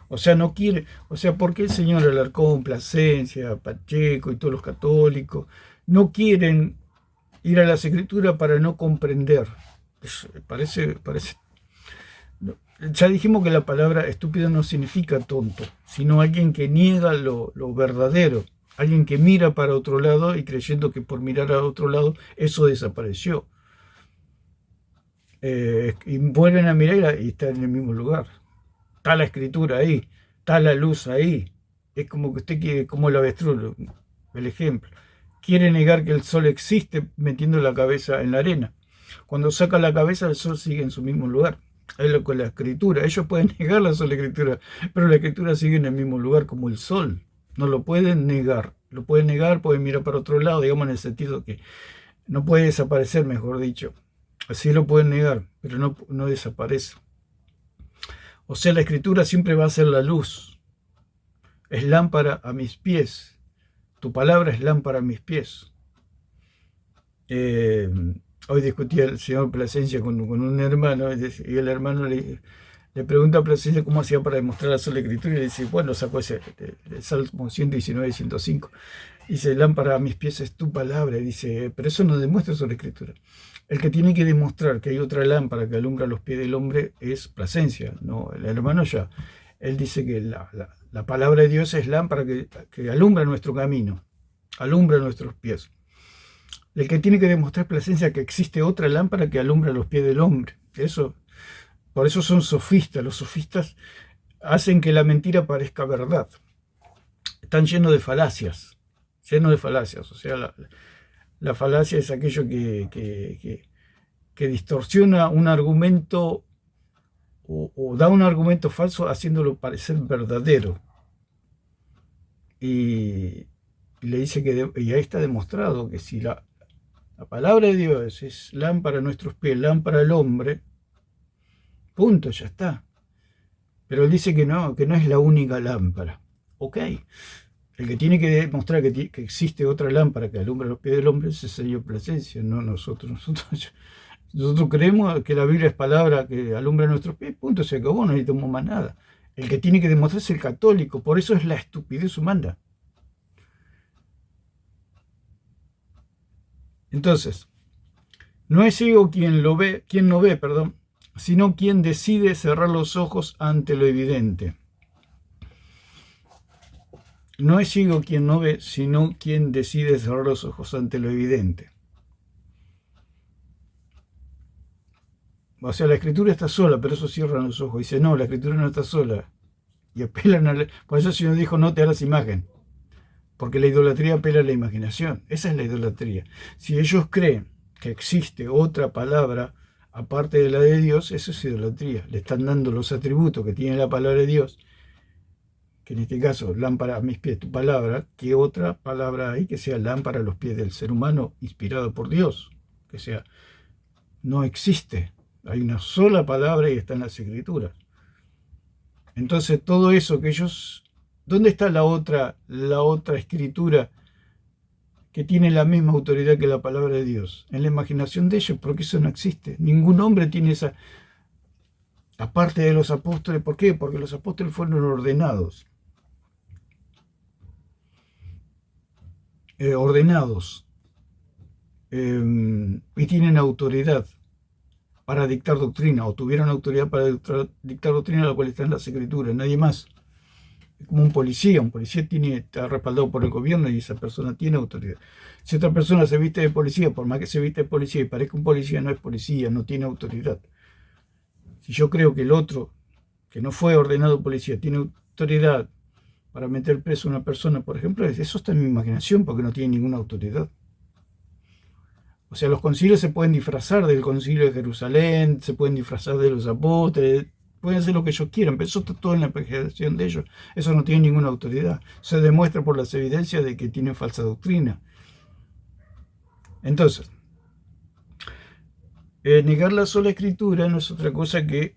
O sea, ¿por qué el señor Alarcón, Plasencia, Pacheco y todos los católicos no quieren ir a las escrituras para no comprender? Parece. Ya dijimos que la palabra estúpido no significa tonto, sino alguien que niega lo verdadero, alguien que mira para otro lado y creyendo que por mirar a otro lado eso desapareció. Y vuelven a mirar y está en el mismo lugar. Está la escritura ahí, está la luz ahí. Es como que usted quiere, como el avestruz, el ejemplo. Quiere negar que el sol existe metiendo la cabeza en la arena. Cuando saca la cabeza, el sol sigue en su mismo lugar. Es lo con la escritura. Ellos pueden negar la sola escritura, pero la escritura sigue en el mismo lugar como el sol. No lo pueden negar. Lo pueden negar, pueden mirar para otro lado, digamos en el sentido que no puede desaparecer, mejor dicho. Así lo pueden negar, pero no desaparece. O sea, la escritura siempre va a ser la luz. Es lámpara a mis pies. Tu palabra es lámpara a mis pies. Hoy discutía el señor Plasencia con un hermano, y el hermano le pregunta a Plasencia cómo hacía para demostrar la sola escritura, y le dice, bueno, sacó ese el Salmo 119 y 105. Dice, lámpara a mis pies es tu palabra. Y dice, pero eso no demuestra sola escritura. El que tiene que demostrar que hay otra lámpara que alumbra los pies del hombre es Plasencia, no el hermano ya. Él dice que la palabra de Dios es lámpara que alumbra nuestro camino, alumbra nuestros pies. El que tiene que demostrar Plasencia que existe otra lámpara que alumbra los pies del hombre. Por eso son sofistas. Los sofistas hacen que la mentira parezca verdad. Están llenos de falacias. O sea, la falacia es aquello que distorsiona un argumento o da un argumento falso haciéndolo parecer verdadero. Y le dice y ahí está demostrado que si la palabra de Dios es lámpara a nuestros pies, lámpara al hombre, punto, ya está. Pero él dice que no es la única lámpara. Ok. El que tiene que demostrar que existe otra lámpara que alumbra los pies del hombre es el Señor Plasencia, no nosotros. Nosotros creemos que la Biblia es palabra que alumbra nuestros pies, punto, se acabó, no necesitamos más nada. El que tiene que demostrar es el católico, por eso es la estupidez humana. Entonces, no es ciego quien no ve, sino quien decide cerrar los ojos ante lo evidente. No es ciego quien no ve, sino quien decide cerrar los ojos ante lo evidente. O sea, la escritura está sola, pero eso cierran los ojos. Dice, no, la escritura no está sola. Y apelan por eso el Señor dijo, no te harás imagen. Porque la idolatría apela a la imaginación. Esa es la idolatría. Si ellos creen que existe otra palabra aparte de la de Dios, eso es idolatría. Le están dando los atributos que tiene la palabra de Dios, que en este caso, lámpara a mis pies, tu palabra, que otra palabra hay que sea lámpara a los pies del ser humano inspirado por Dios. Que sea, no existe. Hay una sola palabra y está en las Escrituras. Entonces, todo eso que ellos... ¿Dónde está la otra escritura que tiene la misma autoridad que la palabra de Dios? En la imaginación de ellos, porque eso no existe. Ningún hombre tiene esa... Aparte de los apóstoles, ¿por qué? Porque los apóstoles fueron ordenados. Y tienen autoridad para dictar doctrina, o tuvieron autoridad para dictar doctrina, la cual está en las Escrituras, nadie más. Es como un policía está respaldado por el gobierno y esa persona tiene autoridad. Si otra persona se viste de policía, por más que se viste de policía y parezca un policía, no es policía, no tiene autoridad. Si yo creo que el otro, que no fue ordenado policía, tiene autoridad para meter preso a una persona, por ejemplo, eso está en mi imaginación porque no tiene ninguna autoridad. O sea, los concilios se pueden disfrazar del concilio de Jerusalén, se pueden disfrazar de los apóstoles, pueden hacer lo que ellos quieran, pero eso está todo en la imaginación de ellos. Eso no tiene ninguna autoridad. Se demuestra por las evidencias de que tienen falsa doctrina. Entonces, negar la sola escritura no es otra cosa que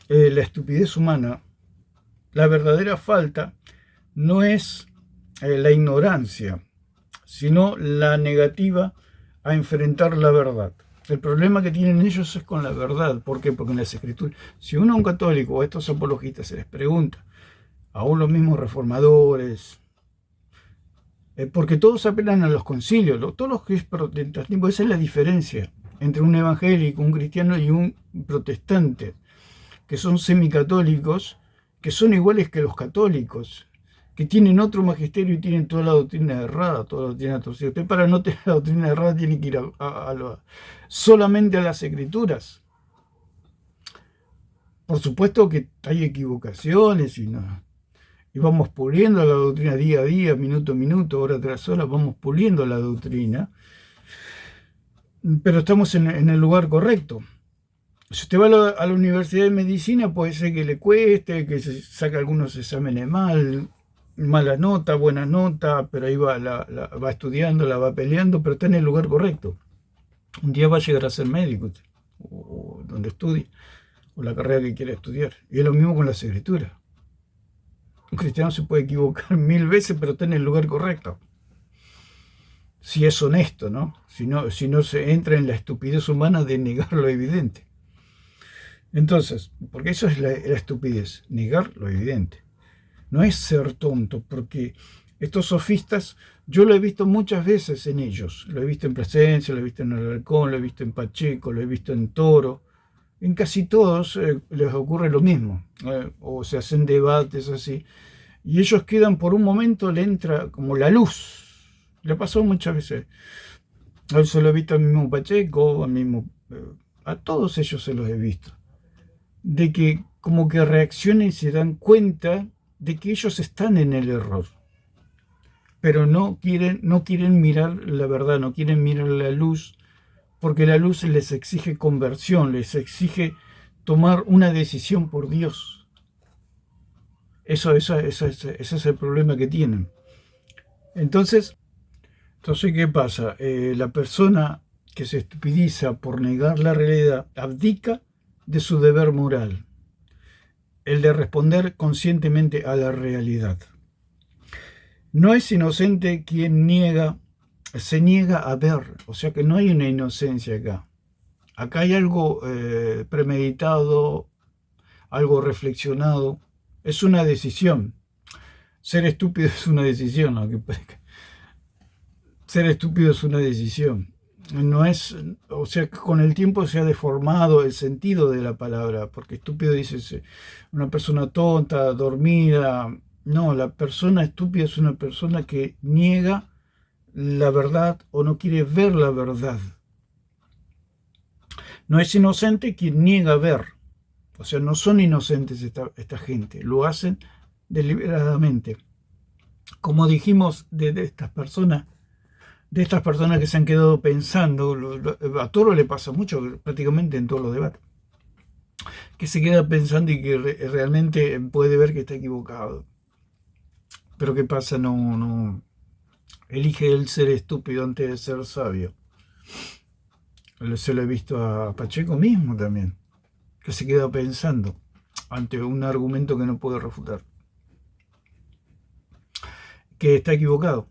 la estupidez humana. La verdadera falta no es la ignorancia, sino la negativa a enfrentar la verdad. El problema que tienen ellos es con la verdad. ¿Por qué? Porque en las Escrituras, si uno a un católico o a estos apologistas se les pregunta, aún los mismos reformadores, porque todos apelan a los concilios, todos los que es protestantismo, esa es la diferencia entre un evangélico, un cristiano y un protestante, que son semicatólicos, que son iguales que los católicos, que tienen otro magisterio y tienen toda la doctrina errada, toda la doctrina torcida. Usted, para no tener la doctrina errada, tiene que ir solamente a las Escrituras. Por supuesto que hay equivocaciones y vamos puliendo la doctrina día a día, minuto a minuto, hora tras hora, vamos puliendo la doctrina, pero estamos en el lugar correcto. Si usted va a la Universidad de Medicina, puede ser que le cueste, que se saque algunos exámenes mal, mala nota, buena nota, pero ahí va, va estudiando, la va peleando, pero está en el lugar correcto. Un día va a llegar a ser médico, o donde estudie, o la carrera que quiera estudiar. Y es lo mismo con las escrituras. Un cristiano se puede equivocar 1000 veces, pero está en el lugar correcto. Si es honesto, ¿no? Si no se entra en la estupidez humana de negar lo evidente. Entonces, porque eso es la estupidez, negar lo evidente. No es ser tonto, porque estos sofistas, yo lo he visto muchas veces en ellos. Lo he visto en Plasencia, lo he visto en Alarcón, lo he visto en Pacheco, lo he visto en Toro. En casi todos les ocurre lo mismo, o se hacen debates así. Y ellos quedan por un momento, le entra como la luz. Le pasó muchas veces. A eso lo he visto al mismo Pacheco, a todos ellos se los he visto. De que como que reaccionan y se dan cuenta de que ellos están en el error. Pero no quieren mirar la verdad, no quieren mirar la luz, porque la luz les exige conversión, les exige tomar una decisión por Dios. Ese es el problema que tienen. Entonces, ¿qué pasa? La persona que se estupidiza por negar la realidad abdica de su deber moral, el de responder conscientemente a la realidad. No es inocente quien se niega a ver, o sea que no hay una inocencia acá. Acá hay algo premeditado, algo reflexionado, es una decisión. Ser estúpido es una decisión, aunque ser estúpido es una decisión. No es, o sea, con el tiempo se ha deformado el sentido de la palabra, porque estúpido dice una persona tonta, dormida. No, la persona estúpida es una persona que niega la verdad o no quiere ver la verdad. No es inocente quien niega ver. O sea, no son inocentes esta gente, lo hacen deliberadamente. Como dijimos de estas personas que se han quedado pensando, a Toro le pasa mucho, prácticamente en todos los debates, que se queda pensando y que realmente puede ver que está equivocado. Pero ¿qué pasa? No elige el ser estúpido antes de ser sabio. Se lo he visto a Pacheco mismo también, que se queda pensando ante un argumento que no puede refutar, que está equivocado,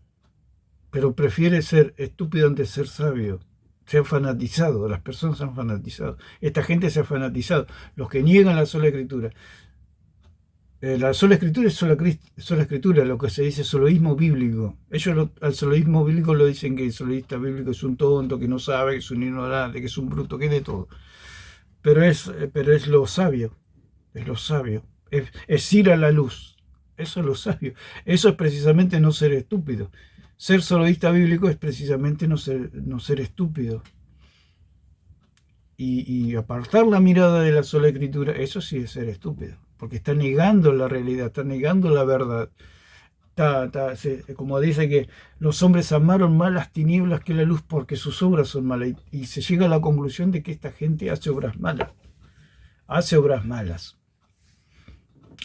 pero prefiere ser estúpido antes de ser sabio. Se han fanatizado, las personas se han fanatizado. Esta gente se ha fanatizado. Los que niegan la sola escritura. La sola escritura es sola escritura, lo que se dice soloísmo bíblico. Ellos al soloísmo bíblico lo dicen que el soloísta bíblico es un tonto, que no sabe, que es un ignorante, que es un bruto, que es de todo. Pero es lo sabio, es lo sabio. Es ir a la luz. Eso es lo sabio. Eso es precisamente no ser estúpido. Ser soloísta bíblico es precisamente no ser estúpido. Y apartar la mirada de la sola escritura, eso sí es ser estúpido, porque está negando la realidad, está negando la verdad. Como dice que los hombres amaron más las tinieblas que la luz porque sus obras son malas, y se llega a la conclusión de que esta gente hace obras malas.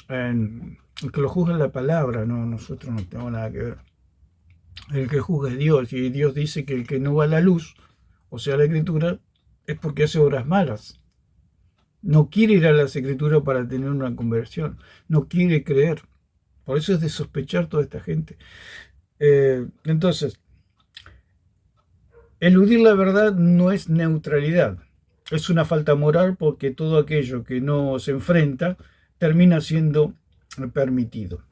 El que lo juzga es la palabra, no, nosotros no tenemos nada que ver. El que juzga es Dios, y Dios dice que el que no va a la luz, o sea, la escritura, es porque hace obras malas. No quiere ir a las escrituras para tener una conversión, no quiere creer. Por eso es de sospechar toda esta gente. Entonces, eludir la verdad no es neutralidad, es una falta moral, porque todo aquello que no se enfrenta termina siendo permitido.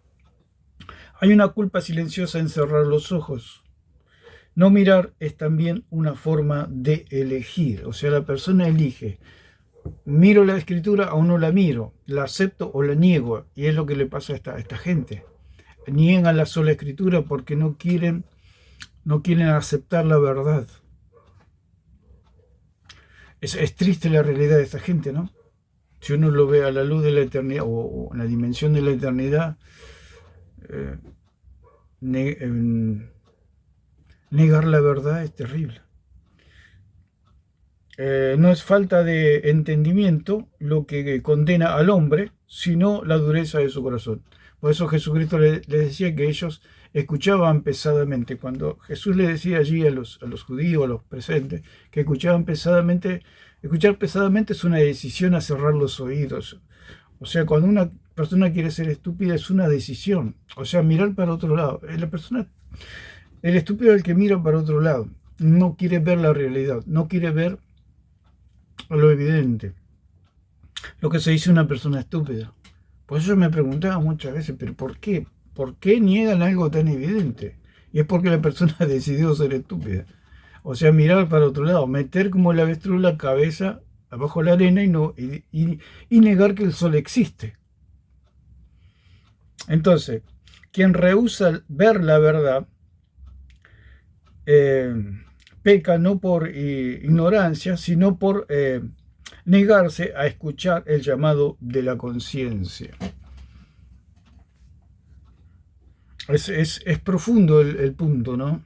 Hay una culpa silenciosa en cerrar los ojos. No mirar es también una forma de elegir, o sea, la persona elige. ¿Miro la escritura o no la miro? ¿La acepto o la niego? Y es lo que le pasa a esta gente. Niegan la sola escritura porque no quieren aceptar la verdad. Es triste la realidad de esta gente, ¿no? Si uno lo ve a la luz de la eternidad o en la dimensión de la eternidad, negar la verdad es terrible. no es falta de entendimiento lo que condena al hombre, sino la dureza de su corazón. Por eso Jesucristo les decía que ellos escuchaban pesadamente. Cuando Jesús le decía allí a los judíos, a los presentes, que escuchaban pesadamente, escuchar pesadamente es una decisión a cerrar los oídos. O sea, cuando una persona quiere ser estúpida es una decisión. O sea, mirar para otro lado. El estúpido es el que mira para otro lado. No quiere ver la realidad, no quiere ver lo evidente, lo que se dice una persona estúpida. Por eso yo me preguntaba muchas veces, pero ¿por qué? ¿Por qué niegan algo tan evidente? Y es porque la persona ha decidido ser estúpida. O sea, mirar para otro lado, meter como el avestruz la cabeza abajo de la arena y negar que el sol existe. Entonces, quien rehúsa ver la verdad, peca no por ignorancia, sino por negarse a escuchar el llamado de la conciencia. Es profundo el punto, ¿no?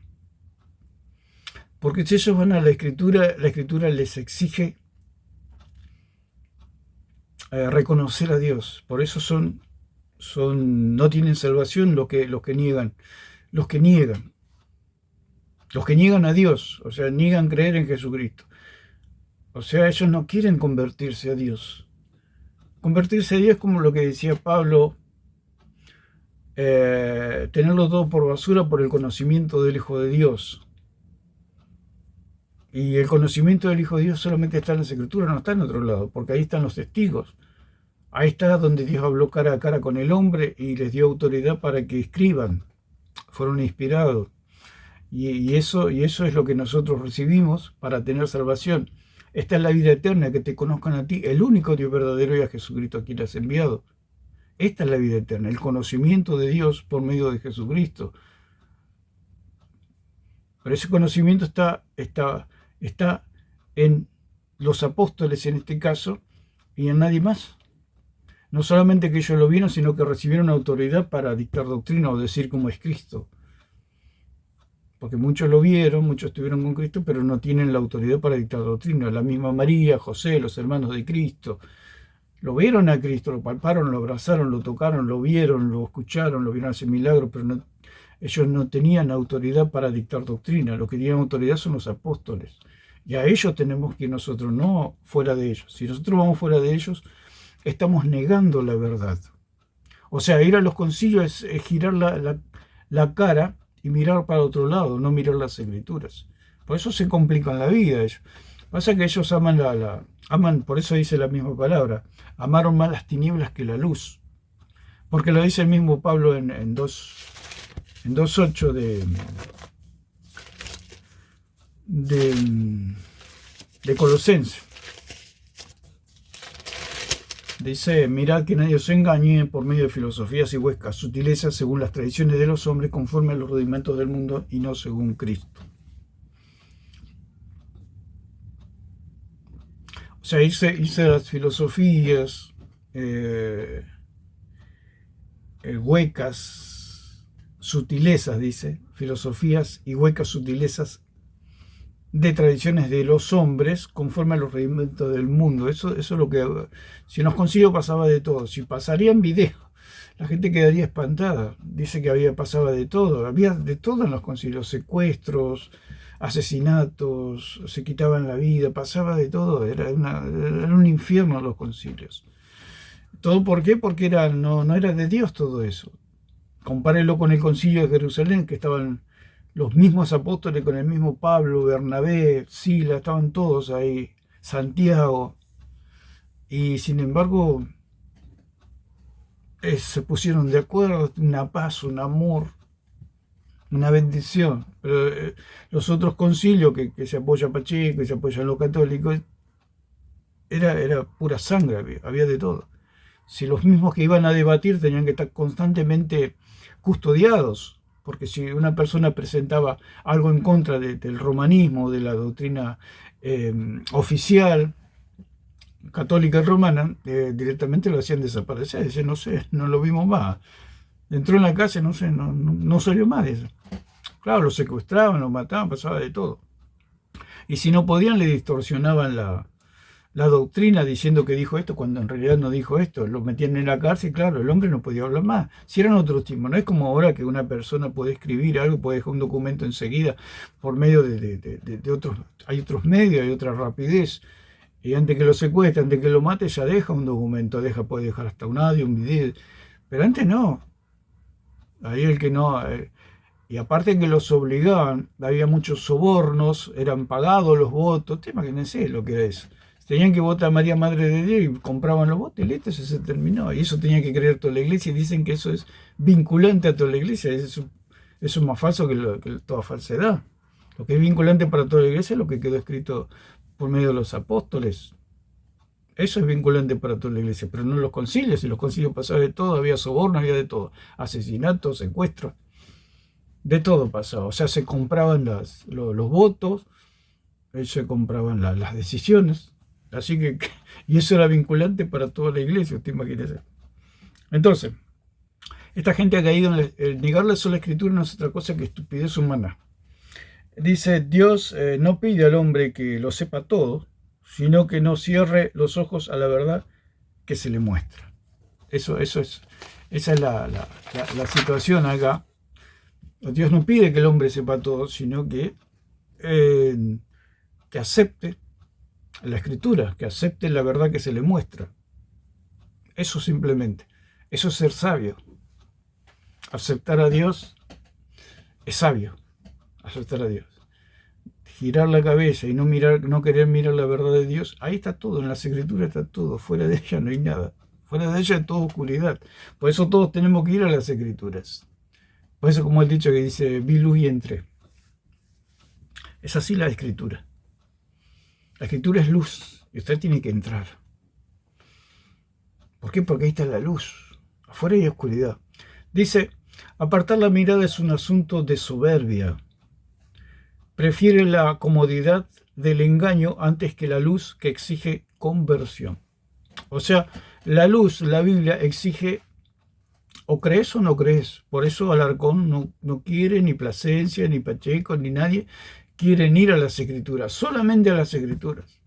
Porque si ellos van a la escritura les exige reconocer a Dios. Por eso no tienen salvación los que niegan. Los que niegan a Dios, o sea, niegan creer en Jesucristo. O sea, ellos no quieren convertirse a Dios. Convertirse a Dios es como lo que decía Pablo, tenerlo todo por basura por el conocimiento del Hijo de Dios. Y el conocimiento del Hijo de Dios solamente está en las Escrituras, no está en otro lado, porque ahí están los testigos. Ahí está donde Dios habló cara a cara con el hombre y les dio autoridad para que escriban. Fueron inspirados. Y eso es lo que nosotros recibimos para tener salvación. Esta es la vida eterna, que te conozcan a ti, el único Dios verdadero, y a Jesucristo a quien has enviado. Esta es la vida eterna, el conocimiento de Dios por medio de Jesucristo. Pero ese conocimiento está en los apóstoles en este caso y en nadie más. No solamente que ellos lo vieron, sino que recibieron autoridad para dictar doctrina o decir cómo es Cristo. Porque muchos lo vieron, muchos estuvieron con Cristo, pero no tienen la autoridad para dictar doctrina. La misma María, José, los hermanos de Cristo, lo vieron a Cristo, lo palparon, lo abrazaron, lo tocaron, lo vieron, lo escucharon, lo vieron hacer milagros, pero ellos no tenían autoridad para dictar doctrina. Los que tienen autoridad son los apóstoles. Y a ellos tenemos que ir nosotros, no fuera de ellos. Si nosotros vamos fuera de ellos, estamos negando la verdad. O sea, ir a los concilios es girar la cara y mirar para otro lado, no mirar las Escrituras. Por eso se complican la vida ellos. Pasa que ellos aman, por eso dice la misma palabra, amaron más las tinieblas que la luz. Porque lo dice el mismo Pablo en 2.8 de Colosenses. Dice, mirad que nadie os engañe por medio de filosofías y huescas sutilezas según las tradiciones de los hombres, conforme a los rudimentos del mundo y no según Cristo. O sea, irse a las filosofías huecas, sutilezas, dice, filosofías y huecas sutilezas de tradiciones de los hombres conforme a los rudimentos del mundo. Eso es lo que, si en los concilios pasaba de todo. Si pasarían videos, la gente quedaría espantada. Dice que pasaba de todo, había de todo en los concilios, secuestros, asesinatos, se quitaban la vida, pasaba de todo, era un infierno los concilios. ¿Todo por qué? Porque no era de Dios todo eso. Compárelo con el concilio de Jerusalén, que estaban los mismos apóstoles con el mismo Pablo, Bernabé, Sila, estaban todos ahí, Santiago, y sin embargo se pusieron de acuerdo, una paz, un amor, una bendición. Pero los otros concilios que se apoya a Pacheco, que se apoyan los católicos, era pura sangre, había de todo. Si los mismos que iban a debatir tenían que estar constantemente custodiados, porque si una persona presentaba algo en contra del romanismo, de la doctrina oficial católica romana, directamente lo hacían desaparecer. Dice, no sé, no lo vimos más. Entró en la casa, no sé, no salió más de eso. Claro, lo secuestraban, lo mataban, pasaba de todo. Y si no podían, le distorsionaban la doctrina diciendo que dijo esto cuando en realidad no dijo esto. Lo metían en la cárcel y claro, el hombre no podía hablar más. Si eran otros tiempos, no es como ahora que una persona puede escribir algo, puede dejar un documento enseguida por medio de otros, hay otros medios, hay otra rapidez. Y antes que lo secuestre, antes que lo mate, ya deja un documento, puede dejar hasta un audio, un video. Pero antes no. Ahí el que no... y aparte que los obligaban, había muchos sobornos, eran pagados los votos, tema que no sé lo que es. Tenían que votar a María Madre de Dios y compraban los votos y listo, eso se terminó. Y eso tenía que creer toda la iglesia y dicen que eso es vinculante a toda la iglesia. Eso es más falso que toda falsedad. Lo que es vinculante para toda la iglesia es lo que quedó escrito por medio de los apóstoles. Eso es vinculante para toda la iglesia, pero no los concilios. En los concilios pasaba de todo, había soborno, había de todo. Asesinatos, secuestros, de todo pasaba. O sea, se compraban los votos, se compraban las decisiones. Así que, y eso era vinculante para toda la iglesia, usted imagínese. Entonces, esta gente ha caído en el negar la sola escritura no es otra cosa que estupidez humana. Dice, Dios no pide al hombre que lo sepa todo, sino que no cierre los ojos a la verdad que se le muestra. Esa es la situación acá. Dios no pide que el hombre sepa todo, sino que acepte la escritura, que acepte la verdad que se le muestra. Eso simplemente. Eso es ser sabio. Aceptar a Dios es sabio. Aceptar a Dios. Girar la cabeza y no querer mirar la verdad de Dios, ahí está todo, en las escrituras está todo, fuera de ella no hay nada. Fuera de ella es toda oscuridad. Por eso todos tenemos que ir a las escrituras. Por eso, como el dicho que dice, vi luz y entré. Es así la escritura. La escritura es luz y usted tiene que entrar. ¿Por qué? Porque ahí está la luz. Afuera hay oscuridad. Dice, apartar la mirada es un asunto de soberbia. Prefiere la comodidad del engaño antes que la luz que exige conversión. O sea, la luz, la Biblia exige o crees o no crees. Por eso Alarcón no quiere, ni Plasencia, ni Pacheco, ni nadie quieren ir a las escrituras, solamente a las escrituras.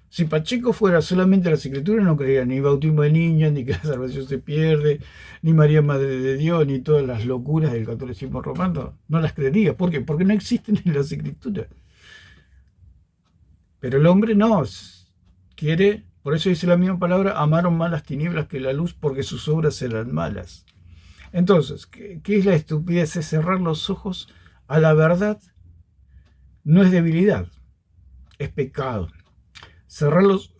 Si Pacheco fuera solamente a las escrituras, no creía ni bautismo de niños, ni que la salvación se pierde, ni María Madre de Dios, ni todas las locuras del catolicismo romano. No las creería. ¿Por qué? Porque no existen en las escrituras. Pero el hombre no quiere, por eso dice la misma palabra, amaron más las tinieblas que la luz porque sus obras eran malas. Entonces, ¿qué es la estupidez? Es cerrar los ojos a la verdad. No es debilidad, es pecado. Cerrar los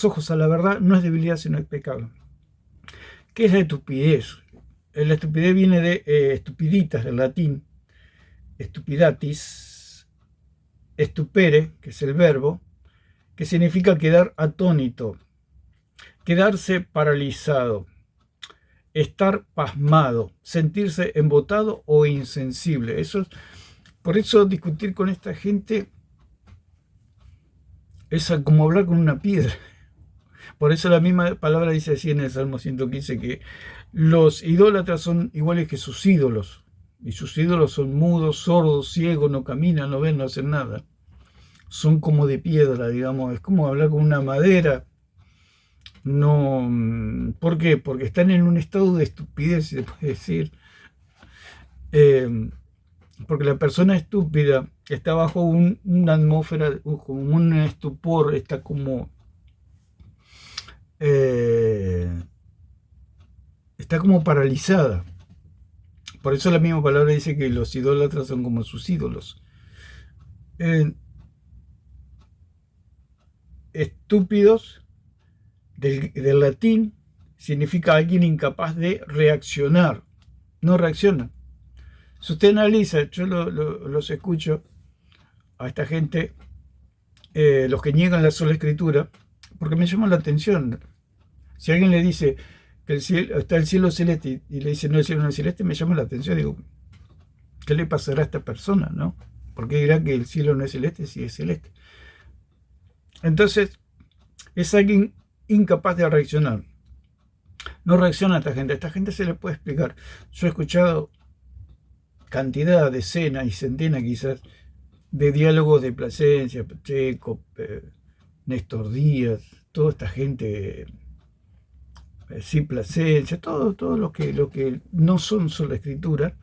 ojos a la verdad no es debilidad, sino es pecado. ¿Qué es la estupidez? La estupidez viene de estupiditas, del latín, stupidatis, estupere, que es el verbo, que significa quedar atónito, quedarse paralizado, estar pasmado, sentirse embotado o insensible. Por eso discutir con esta gente es como hablar con una piedra. Por eso la misma palabra dice así en el Salmo 115, que los idólatras son iguales que sus ídolos. Y sus ídolos son mudos, sordos, ciegos, no caminan, no ven, no hacen nada. Son como de piedra, digamos. Es como hablar con una madera. No, ¿por qué? Porque están en un estado de estupidez, se puede decir. Porque la persona estúpida está bajo una atmósfera, como un estupor, está como paralizada. Por eso la misma palabra dice que los idólatras son como sus ídolos. Estúpidos, del latín, significa alguien incapaz de reaccionar. No reacciona. Si usted analiza, yo los escucho a esta gente, los que niegan la sola escritura, porque me llama la atención. Si alguien le dice que está el cielo celeste y le dice no, el cielo no es celeste, me llama la atención. Digo, ¿qué le pasará a esta persona, no? ¿Por qué dirá que el cielo no es celeste si es celeste? Entonces, es alguien incapaz de reaccionar. No reacciona a esta gente. A esta gente se le puede explicar. Yo he escuchado cantidad, decenas y centenas quizás de diálogos de Plasencia, Pacheco, Néstor Díaz, toda esta gente, sí, Plasencia, todos los que no son sola escritura,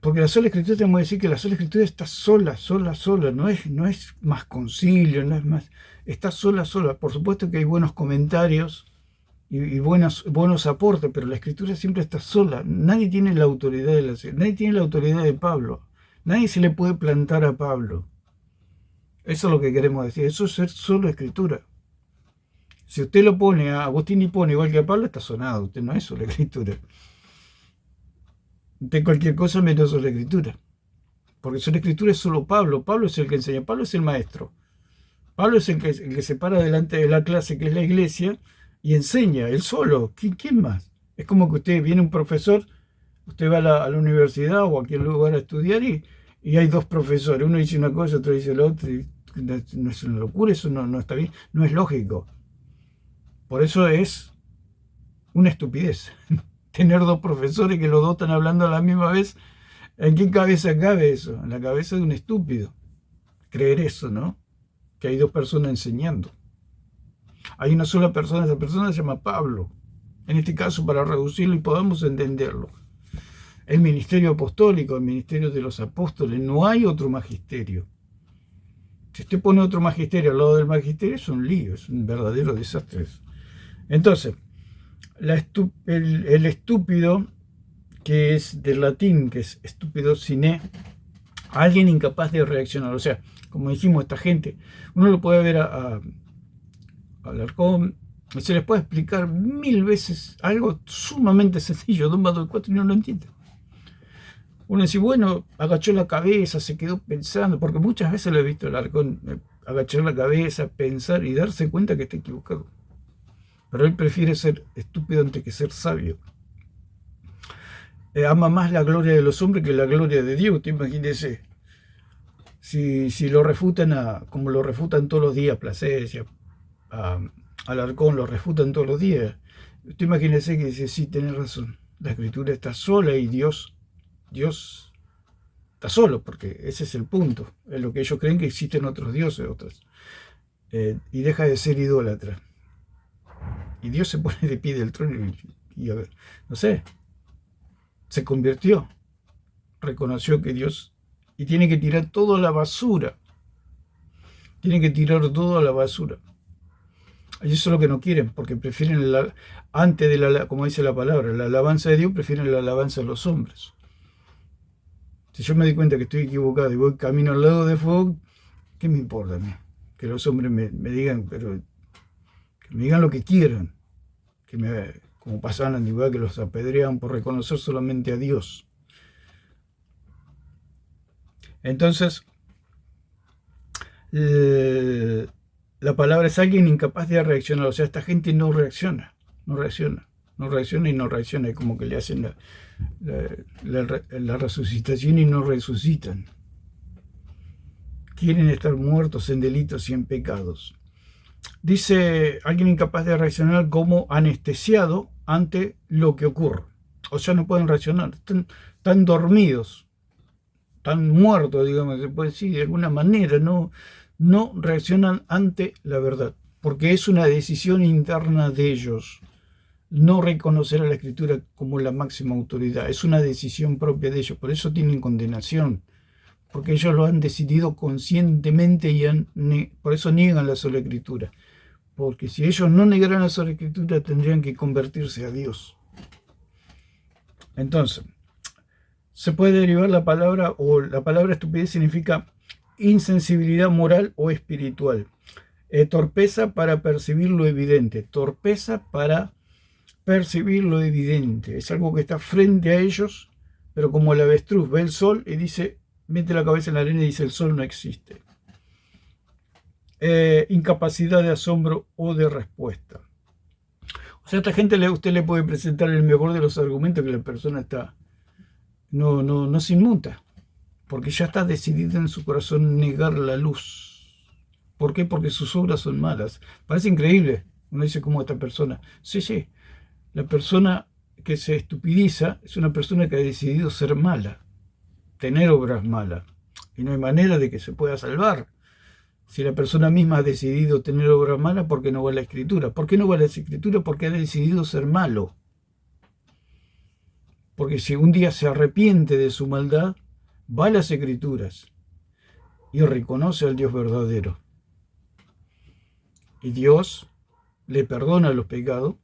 porque la sola escritura, tenemos que decir que la sola escritura está sola, no es más concilio, no es más, está sola. Por supuesto que hay buenos comentarios y buenos aportes, pero la escritura siempre está sola. Nadie tiene la autoridad nadie tiene la autoridad de Pablo. Nadie se le puede plantar a Pablo. Eso es lo que queremos decir. Eso es ser solo escritura. Si usted lo pone a Agustín y pone igual que a Pablo, está sonado. Usted no es solo escritura. De cualquier cosa menos solo escritura. Porque solo escritura es solo Pablo. Pablo es el que enseña. Pablo es el maestro. Pablo es el que se para delante de la clase, que es la iglesia, y enseña, él solo. ¿Quién más? Es como que usted viene un profesor, usted va a la universidad o a cualquier lugar a estudiar y hay dos profesores. Uno dice una cosa, otro dice la otra. Y no es una locura, eso no está bien, no es lógico. Por eso es una estupidez. Tener dos profesores que los dos están hablando a la misma vez, ¿en qué cabeza cabe eso? En la cabeza de un estúpido. Creer eso, ¿no? Que hay dos personas enseñando. Hay una sola persona, esa persona se llama Pablo. En este caso, para reducirlo y podamos entenderlo. El ministerio apostólico, el ministerio de los apóstoles, no hay otro magisterio. Si usted pone otro magisterio al lado del magisterio, es un lío, es un verdadero desastre. Entonces, el estúpido, que es del latín, que es estúpido sine, alguien incapaz de reaccionar. O sea, como dijimos, esta gente, uno lo puede ver a Alarcón, se les puede explicar 1000 veces algo sumamente sencillo, 2 más 2 4, y no lo entiende. Uno dice, bueno, agachó la cabeza, se quedó pensando, porque muchas veces lo he visto a Alarcón agachar la cabeza, pensar y darse cuenta que está equivocado. Pero él prefiere ser estúpido antes que ser sabio. Ama más la gloria de los hombres que la gloria de Dios. Usted imagínese, si lo refutan como lo refutan todos los días, Plasencia, Alarcón, lo refutan todos los días. Usted imagínese que dice, sí, tiene razón, la escritura está sola y Dios está solo, porque ese es el punto. Es lo que ellos creen, que existen otros dioses, y deja de ser idólatra. Y Dios se pone de pie del trono y no sé, se convirtió, reconoció que Dios, y tiene que tirar todo a la basura. Tiene que tirar todo a la basura. Y eso es lo que no quieren, porque prefieren, antes de como dice la palabra, la alabanza de Dios, prefieren la alabanza de los hombres. Si yo me di cuenta que estoy equivocado y voy camino al lado de fuego, ¿qué me importa a mí? Que los hombres me digan, pero que me digan lo que quieran, como pasaba en la antigüedad, que los apedreaban por reconocer solamente a Dios. Entonces, la palabra es alguien incapaz de reaccionar. O sea, esta gente no reacciona. Es como que le hacen la resucitación y no resucitan. Quieren estar muertos en delitos y en pecados. Dice, alguien incapaz de reaccionar como anestesiado ante lo que ocurre. O sea, no pueden reaccionar. Están dormidos. Están muertos, digamos, se puede decir de alguna manera. No reaccionan ante la verdad. Porque es una decisión interna de ellos. No reconocer a la Escritura como la máxima autoridad. Es una decisión propia de ellos. Por eso tienen condenación. Porque ellos lo han decidido conscientemente y por eso niegan la sola Escritura. Porque si ellos no negaran la sola Escritura, tendrían que convertirse a Dios. Entonces, se puede derivar la palabra estupidez significa insensibilidad moral o espiritual. Torpeza para percibir lo evidente. Torpeza para percibir lo evidente. Es algo que está frente a ellos, pero como el avestruz ve el sol y dice, mete la cabeza en la arena y dice, el sol no existe. Incapacidad de asombro o de respuesta. O sea, a esta gente usted le puede presentar el mejor de los argumentos, que la persona no se inmuta, porque ya está decidida en su corazón negar la luz. ¿Por qué? Porque sus obras son malas. Parece increíble. Uno dice, ¿cómo esta persona? Sí. La persona que se estupidiza es una persona que ha decidido ser mala. tener obras malas. Y no hay manera de que se pueda salvar. Si la persona misma ha decidido tener obras malas, ¿por qué no va a la Escritura? ¿Por qué no va a la Escritura? Porque ha decidido ser malo. Porque si un día se arrepiente de su maldad, va a las Escrituras y reconoce al Dios verdadero. Y Dios le perdona los pecados.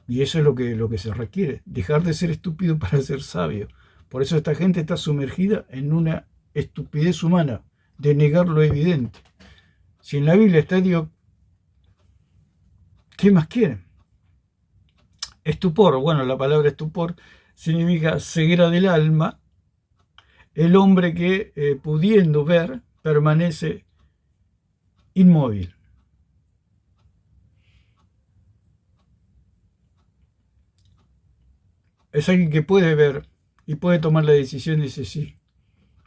Y eso es lo que se requiere. Dejar de ser estúpido para ser sabio. Por eso esta gente está sumergida en una estupidez humana, de negar lo evidente. Si en la Biblia está Dios, ¿qué más quieren? Estupor, bueno, la palabra estupor significa ceguera del alma. El hombre que, pudiendo ver, permanece inmóvil. Es alguien que puede ver y puede tomar la decisión y dice sí.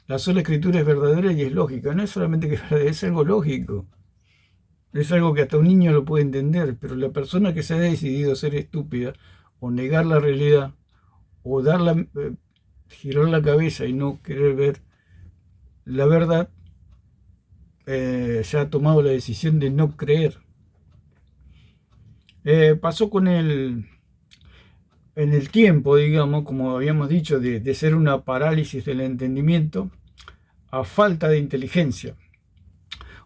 La sola escritura es verdadera y es lógica. No es solamente que es verdadera, es algo lógico. Es algo que hasta un niño lo puede entender, pero la persona que se ha decidido ser estúpida o negar la realidad o girar la cabeza y no querer ver la verdad, ya ha tomado la decisión de no creer. Pasó en el tiempo, digamos, como habíamos dicho, de ser una parálisis del entendimiento a falta de inteligencia.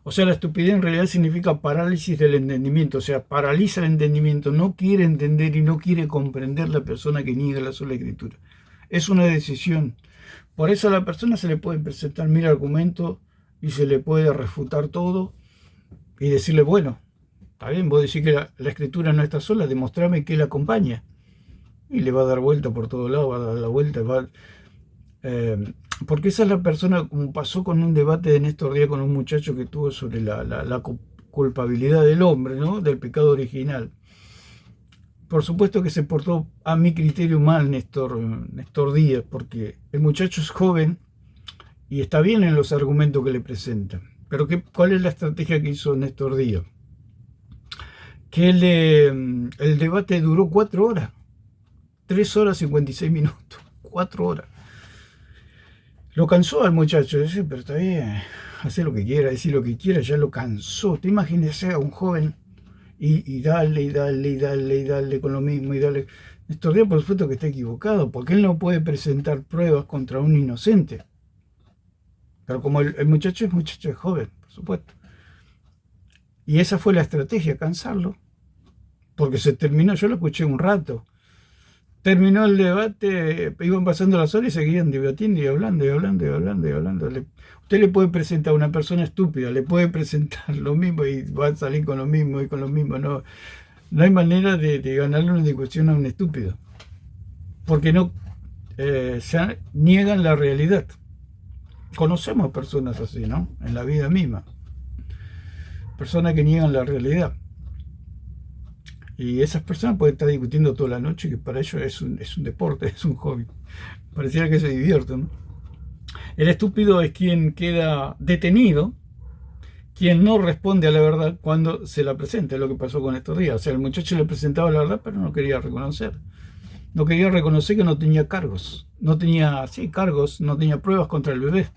O sea, la estupidez en realidad significa parálisis del entendimiento, o sea, paraliza el entendimiento, no quiere entender y no quiere comprender la persona que niega la sola escritura. Es una decisión. Por eso a la persona se le pueden presentar 1000 argumentos y se le puede refutar todo y decirle, bueno, está bien, vos decís que la escritura no está sola, demostrame que la acompaña. Y le va a dar vuelta por todos lados, va a dar la vuelta, porque esa es la persona, como pasó con un debate de Néstor Díaz con un muchacho que tuvo sobre la culpabilidad del hombre, ¿no? Del pecado original. Por supuesto que se portó a mi criterio mal Néstor Díaz, porque el muchacho es joven y está bien en los argumentos que le presentan. Pero ¿cuál es la estrategia que hizo Néstor Díaz? Que el debate duró 4 horas. 3 horas 56 minutos, 4 horas. Lo cansó al muchacho, dice, pero está bien, hace lo que quiera, decir lo que quiera, ya lo cansó. Te imagínese a un joven y dale, y dale, y dale, y dale con lo mismo, y dale. Néstor Díaz, por supuesto que está equivocado, porque él no puede presentar pruebas contra un inocente. Pero como el muchacho es joven, por supuesto. Y esa fue la estrategia, cansarlo. Porque se terminó, yo lo escuché un rato. Terminó el debate, iban pasando las horas y seguían debatiendo y hablando y hablando y hablando y hablando. Usted le puede presentar a una persona estúpida, le puede presentar lo mismo y va a salir con lo mismo y con lo mismo. No hay manera de ganarle una discusión a un estúpido. Porque no se niegan la realidad. Conocemos personas así, ¿no? En la vida misma. Personas que niegan la realidad. Y esas personas pueden estar discutiendo toda la noche, que para ellos es un deporte, es un hobby. Pareciera que se divierten, ¿no? El estúpido es quien queda detenido, quien no responde a la verdad cuando se la presenta, es lo que pasó con estos días. O sea, el muchacho le presentaba la verdad, pero no quería reconocer. No quería reconocer que no tenía cargos. No tenía, sí, cargos, no tenía pruebas contra el bebé.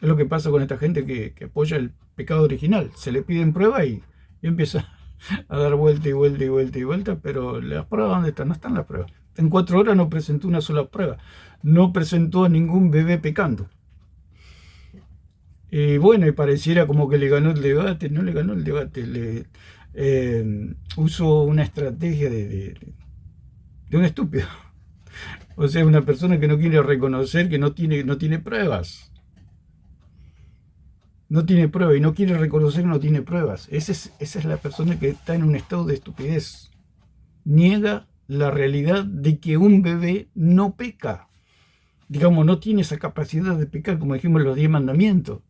Es lo que pasa con esta gente que apoya el pecado original. Se le piden pruebas y empieza a dar vuelta y vuelta y vuelta y vuelta, pero las pruebas, ¿dónde están? No están las pruebas. En 4 horas no presentó una sola prueba. No presentó a ningún bebé pecando. Y bueno, y pareciera como que le ganó el debate. No le ganó el debate. Usó una estrategia de un estúpido. O sea, una persona que no quiere reconocer que no tiene pruebas. No tiene pruebas y no quiere reconocer que no tiene pruebas. Esa es la persona que está en un estado de estupidez. Niega la realidad de que un bebé no peca. Digamos, no tiene esa capacidad de pecar, como dijimos en los 10 mandamientos.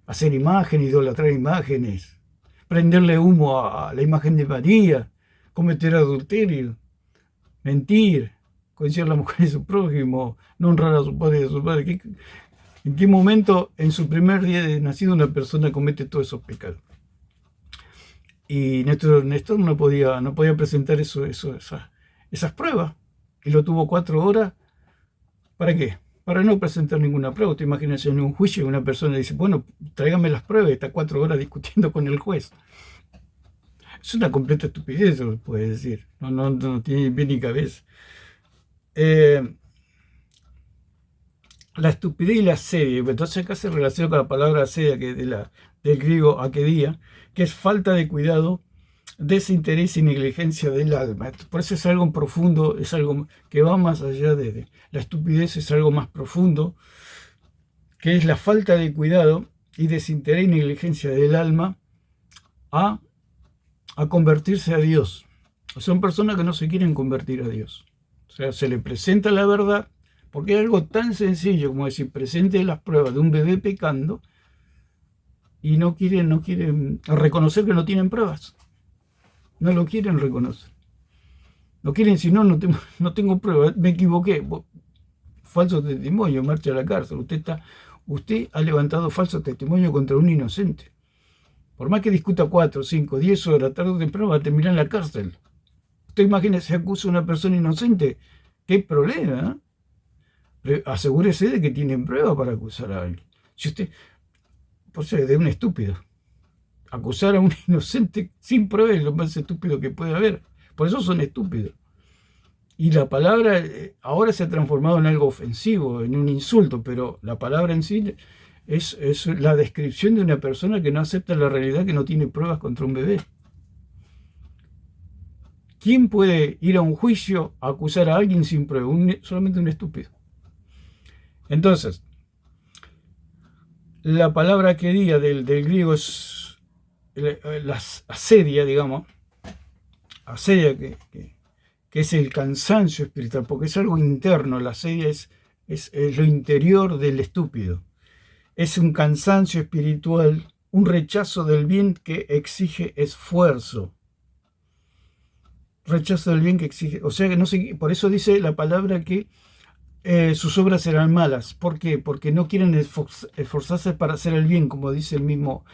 Hacer imágenes, idolatrar imágenes, prenderle humo a la imagen de María, cometer adulterio, mentir, codiciar a la mujer de su prójimo, no honrar a su padre y a su madre. ¿En qué momento en su primer día de nacido una persona comete todos esos pecados? Y Néstor no podía presentar esas pruebas. Y lo tuvo 4 horas ¿Para qué? Para no presentar ninguna prueba. Usted imagínese en un juicio una persona dice, bueno, tráigame las pruebas y está 4 horas discutiendo con el juez. Es una completa estupidez, eso puede decir. No tiene pie ni cabeza. La estupidez y la asedia. Entonces acá se relaciona con la palabra asedia, que del griego akedía, que es falta de cuidado, desinterés y negligencia del alma. Por eso es algo profundo, es algo que va más allá de la estupidez, es algo más profundo, que es la falta de cuidado y desinterés y negligencia del alma a convertirse a Dios. Son personas que no se quieren convertir a Dios. O sea, se le presenta la verdad, porque es algo tan sencillo como decir, presente las pruebas de un bebé pecando y no quieren reconocer que no tienen pruebas. No lo quieren reconocer. No quieren decir, no tengo pruebas, me equivoqué. Falso testimonio, marcha a la cárcel. Usted ha levantado falso testimonio contra un inocente. Por más que discuta 4, 5, 10 horas, tarde o temprano va a terminar en la cárcel. Usted imagínese, acusa a una persona inocente. ¿Qué problema? Asegúrese de que tienen pruebas para acusar a alguien. Si usted, por ser de un estúpido, acusar a un inocente sin pruebas es lo más estúpido que puede haber. Por eso son estúpidos. Y la palabra ahora se ha transformado en algo ofensivo, en un insulto, pero la palabra en sí es la descripción de una persona que no acepta la realidad, que no tiene pruebas contra un bebé. ¿Quién puede ir a un juicio a acusar a alguien sin pruebas? Solamente un estúpido. Entonces, la palabra que diga del griego es la asedia, digamos, asedia que es el cansancio espiritual, porque es algo interno. La asedia es lo interior del estúpido. Es un cansancio espiritual, un rechazo del bien que exige esfuerzo. Rechazo del bien que exige, o sea que no sé, por eso dice la palabra que sus obras serán malas. ¿Por qué? Porque no quieren esforzarse para hacer el bien, como dice el mismo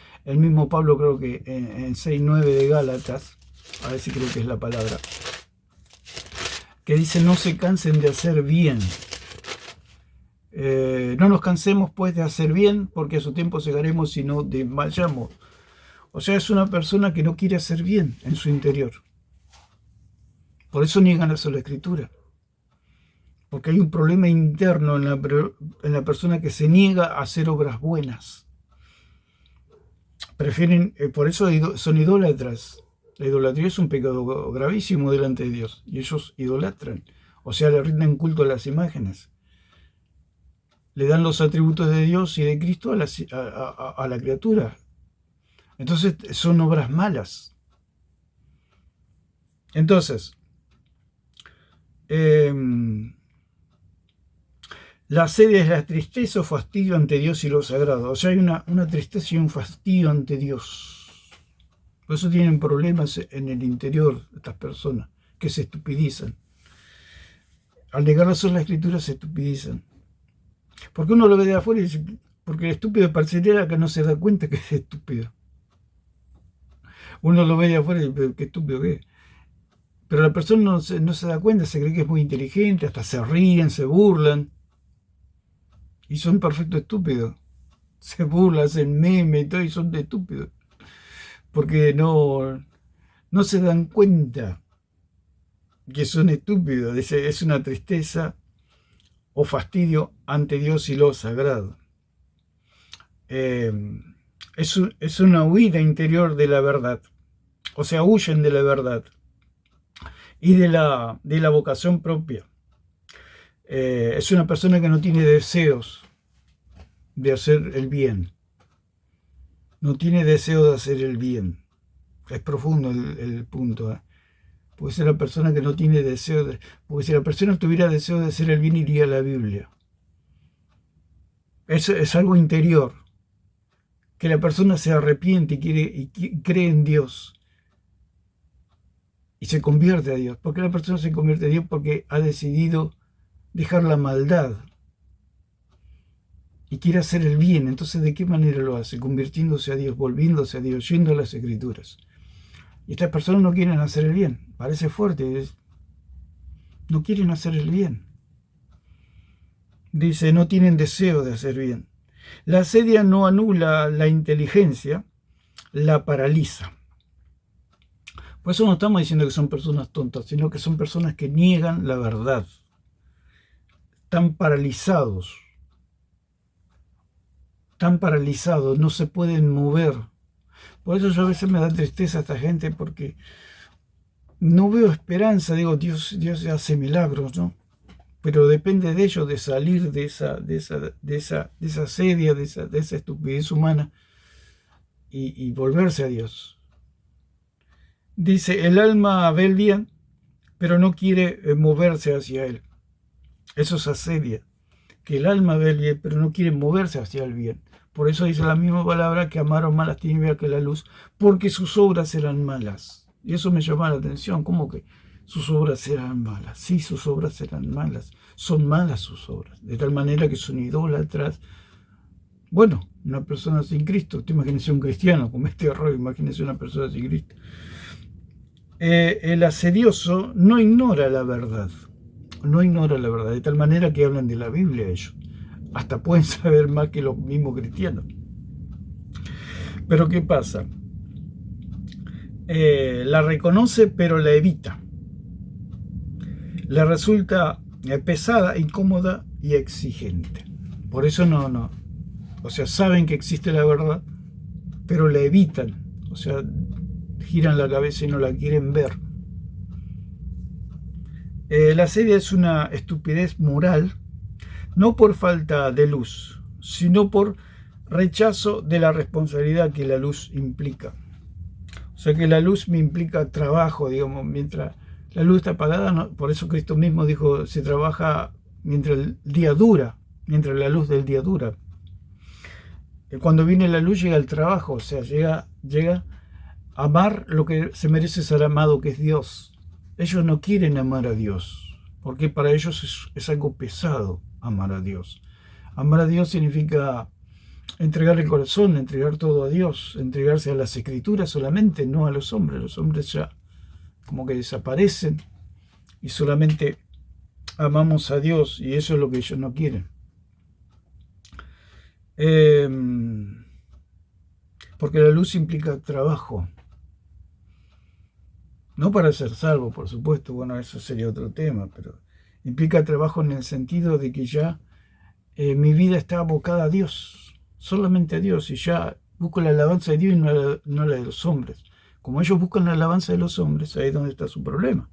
Pablo, creo que en 6:9 de Gálatas, a ver si creo que es la palabra, que dice no se cansen de hacer bien. No nos cansemos pues de hacer bien, porque a su tiempo segaremos si no desmayamos. O sea, es una persona que no quiere hacer bien en su interior. Por eso niegan la sola escritura. Porque hay un problema interno en la persona que se niega a hacer obras buenas. Prefieren, por eso son idólatras. La idolatría es un pecado gravísimo delante de Dios. Y ellos idolatran. O sea, le rinden culto a las imágenes. Le dan los atributos de Dios y de Cristo a la criatura. Entonces son obras malas. Entonces, la asedia es la tristeza o fastidio ante Dios y lo sagrado. O sea, hay una tristeza y un fastidio ante Dios. Por eso tienen problemas en el interior de estas personas, que se estupidizan. Al negar la sola escritura se estupidizan. Porque uno lo ve de afuera y dice, porque el estúpido pareciera que no se da cuenta que es estúpido. Uno lo ve de afuera y dice, qué estúpido que es. Pero la persona no se da cuenta, se cree que es muy inteligente, hasta se ríen, se burlan. Y son perfectos estúpidos. Se burlan, hacen meme y todo, y son de estúpidos. Porque no se dan cuenta que son estúpidos. Es una tristeza o fastidio ante Dios y lo sagrado. Es una huida interior de la verdad. O sea, huyen de la verdad y de la vocación propia. Es una persona que no tiene deseos de hacer el bien. No tiene deseo de hacer el bien. Es profundo el punto. Puede ser la persona que no tiene deseo de... Porque si la persona tuviera deseo de hacer el bien, iría a la Biblia. Es algo interior. Que la persona se arrepiente y cree en Dios. Y se convierte a Dios. ¿Por qué la persona se convierte a Dios? Porque ha decidido dejar la maldad. Y quiere hacer el bien. Entonces, ¿de qué manera lo hace? Convirtiéndose a Dios, volviéndose a Dios, yendo a las Escrituras. Y estas personas no quieren hacer el bien. Parece fuerte. No quieren hacer el bien. Dice, no tienen deseo de hacer bien. La asedia no anula la inteligencia, la paraliza. Por eso no estamos diciendo que son personas tontas, sino que son personas que niegan la verdad. Están paralizados, no se pueden mover. Por eso yo a veces me da tristeza a esta gente, porque no veo esperanza. Digo, Dios hace milagros, ¿no? Pero depende de ellos de salir de esa asedia, de esa estupidez humana y volverse a Dios. Dice, el alma ve el bien, pero no quiere moverse hacia él. Eso es asedia, que el alma ve el bien, pero no quiere moverse hacia el bien. Por eso dice la misma palabra, que amaron más las tinieblas que la luz, porque sus obras eran malas. Y eso me llama la atención. ¿Cómo que sus obras eran malas? Sí, sus obras eran malas. Son malas sus obras, de tal manera que son idólatras. Bueno, una persona sin Cristo. Usted imagínese un cristiano con este error, imagínese una persona sin Cristo. El asedioso no ignora la verdad. No ignora la verdad, de tal manera que hablan de la Biblia ellos. Hasta pueden saber más que los mismos cristianos. Pero ¿qué pasa? La reconoce, pero la evita. Le resulta pesada, incómoda y exigente. Por eso no. O sea, saben que existe la verdad, pero la evitan. O sea, giran la cabeza y no la quieren ver. La asedia es una estupidez moral, no por falta de luz, sino por rechazo de la responsabilidad que la luz implica. O sea que la luz me implica trabajo, digamos, mientras la luz está apagada, no, por eso Cristo mismo dijo, se trabaja mientras el día dura, mientras la luz del día dura. Cuando viene la luz llega el trabajo, o sea, llega a amar lo que se merece ser amado, que es Dios. Ellos no quieren amar a Dios, porque para ellos es algo pesado amar a Dios. Amar a Dios significa entregar el corazón, entregar todo a Dios, entregarse a las Escrituras solamente, no a los hombres. Los hombres ya como que desaparecen y solamente amamos a Dios, y eso es lo que ellos no quieren. Porque la luz implica trabajo. No para ser salvo, por supuesto, bueno, eso sería otro tema, pero implica trabajo en el sentido de que ya mi vida está abocada a Dios, solamente a Dios, y ya busco la alabanza de Dios y no la de los hombres. Como ellos buscan la alabanza de los hombres, ahí es donde está su problema.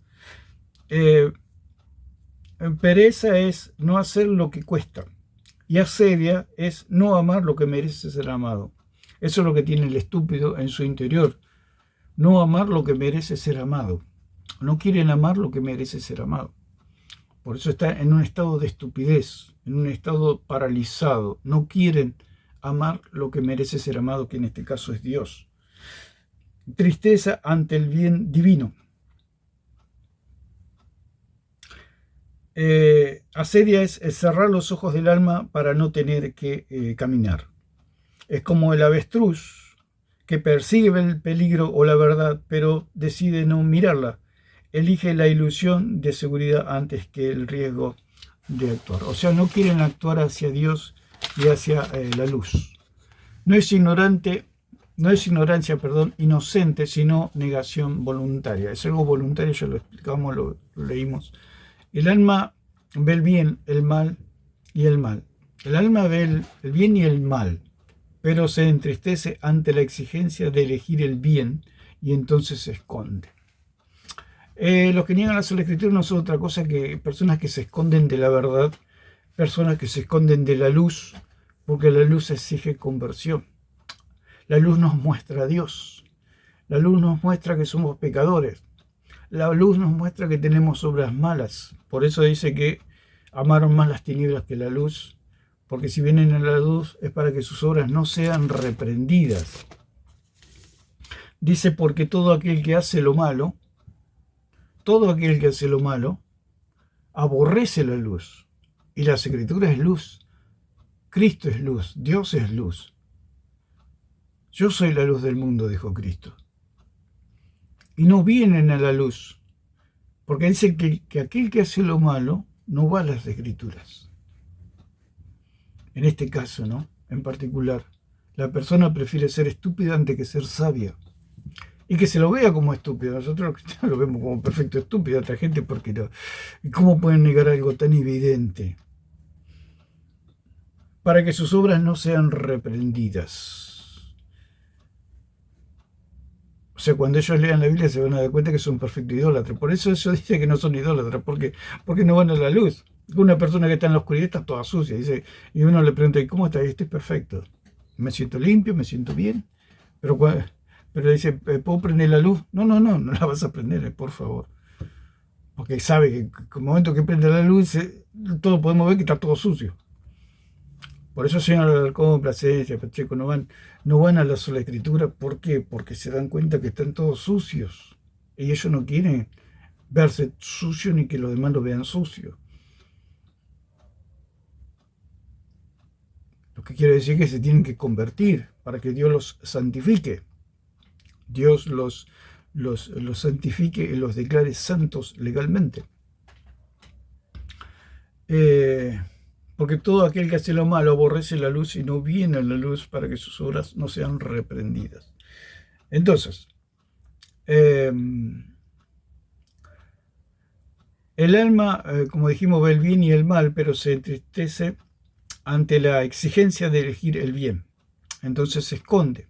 Pereza es no hacer lo que cuesta, y asedia es no amar lo que merece ser amado. Eso es lo que tiene el estúpido en su interior. No amar lo que merece ser amado. No quieren amar lo que merece ser amado. Por eso está en un estado de estupidez, en un estado paralizado. No quieren amar lo que merece ser amado, que en este caso es Dios. Tristeza ante el bien divino. Asedia es cerrar los ojos del alma para no tener que caminar. Es como el avestruz que percibe el peligro o la verdad, pero decide no mirarla. Elige la ilusión de seguridad antes que el riesgo de actuar. O sea, no quieren actuar hacia Dios y hacia la luz. No es ignorancia, inocente, sino negación voluntaria. Es algo voluntario, ya lo explicamos, lo leímos. El alma ve el bien, el mal y el mal. El alma ve el bien y el mal, pero se entristece ante la exigencia de elegir el bien y entonces se esconde. Los que niegan la sola escritura no son otra cosa que personas que se esconden de la verdad, personas que se esconden de la luz, porque la luz exige conversión. La luz nos muestra a Dios, la luz nos muestra que somos pecadores, la luz nos muestra que tenemos obras malas. Por eso dice que amaron más las tinieblas que la luz, porque si vienen a la luz es para que sus obras no sean reprendidas. Dice, porque todo aquel que hace lo malo, aborrece la luz. Y las Escrituras es luz. Cristo es luz, Dios es luz. Yo soy la luz del mundo, dijo Cristo. Y no vienen a la luz, porque dice que aquel que hace lo malo no va a las Escrituras. en este caso, ¿no? En particular, la persona prefiere ser estúpida antes que ser sabia. Y que se lo vea como estúpido. Nosotros los cristianos lo vemos como perfecto estúpido a otra gente porque no. ¿Y cómo pueden negar algo tan evidente? Para que sus obras no sean reprendidas. O sea, cuando ellos lean la Biblia se van a dar cuenta que son perfectos idólatras. Por eso dice que no son idólatras, porque no van a la luz. Una persona que está en la oscuridad está toda sucia. Dice, y uno le pregunta, ¿y cómo está? Estoy perfecto. Me siento limpio, me siento bien. Pero dice, ¿puedo prender la luz? No la vas a prender, por favor. Porque sabe que en el momento que prende la luz, todos podemos ver que está todo sucio. Por eso, señor Alarcón, Plasencia, Pacheco, no van a la sola escritura. ¿Por qué? Porque se dan cuenta que están todos sucios. Y ellos no quieren verse sucios ni que los demás lo vean sucio. Lo que quiere decir que se tienen que convertir para que Dios los santifique. Dios los santifique y los declare santos legalmente. Porque todo aquel que hace lo malo aborrece la luz y no viene a la luz para que sus obras no sean reprendidas. Entonces, el alma, como dijimos, ve el bien y el mal, pero se entristece ante la exigencia de elegir el bien. Entonces se esconde.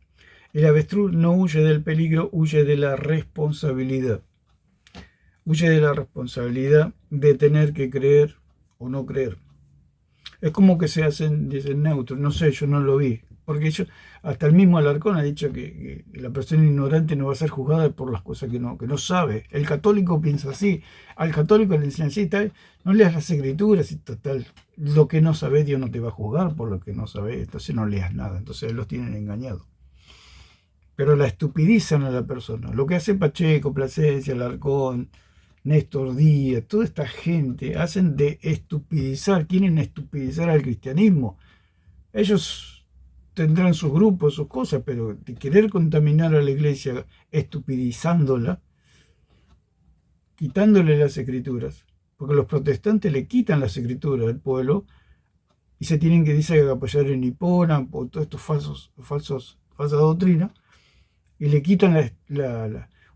El avestruz no huye del peligro, huye de la responsabilidad. Huye de la responsabilidad de tener que creer o no creer. Es como que dicen neutros, no sé, yo no lo vi. Porque hasta el mismo Alarcón ha dicho que la persona ignorante no va a ser juzgada por las cosas que no sabe. El católico piensa así. Al católico le enseñan así, no leas las escrituras y total. Lo que no sabes, Dios no te va a juzgar por lo que no sabes. Entonces no leas nada. Entonces los tienen engañados. Pero la estupidizan a la persona. Lo que hace Pacheco, Plasencia, Alarcón, Néstor Díaz, toda esta gente hacen de estupidizar, quieren estupidizar al cristianismo. Ellos tendrán sus grupos, sus cosas, pero de querer contaminar a la iglesia estupidizándola, quitándole las escrituras, porque los protestantes le quitan las escrituras al pueblo y se tienen que, dice, apoyar en Hipona o todos estos falsas doctrinas, y le quitan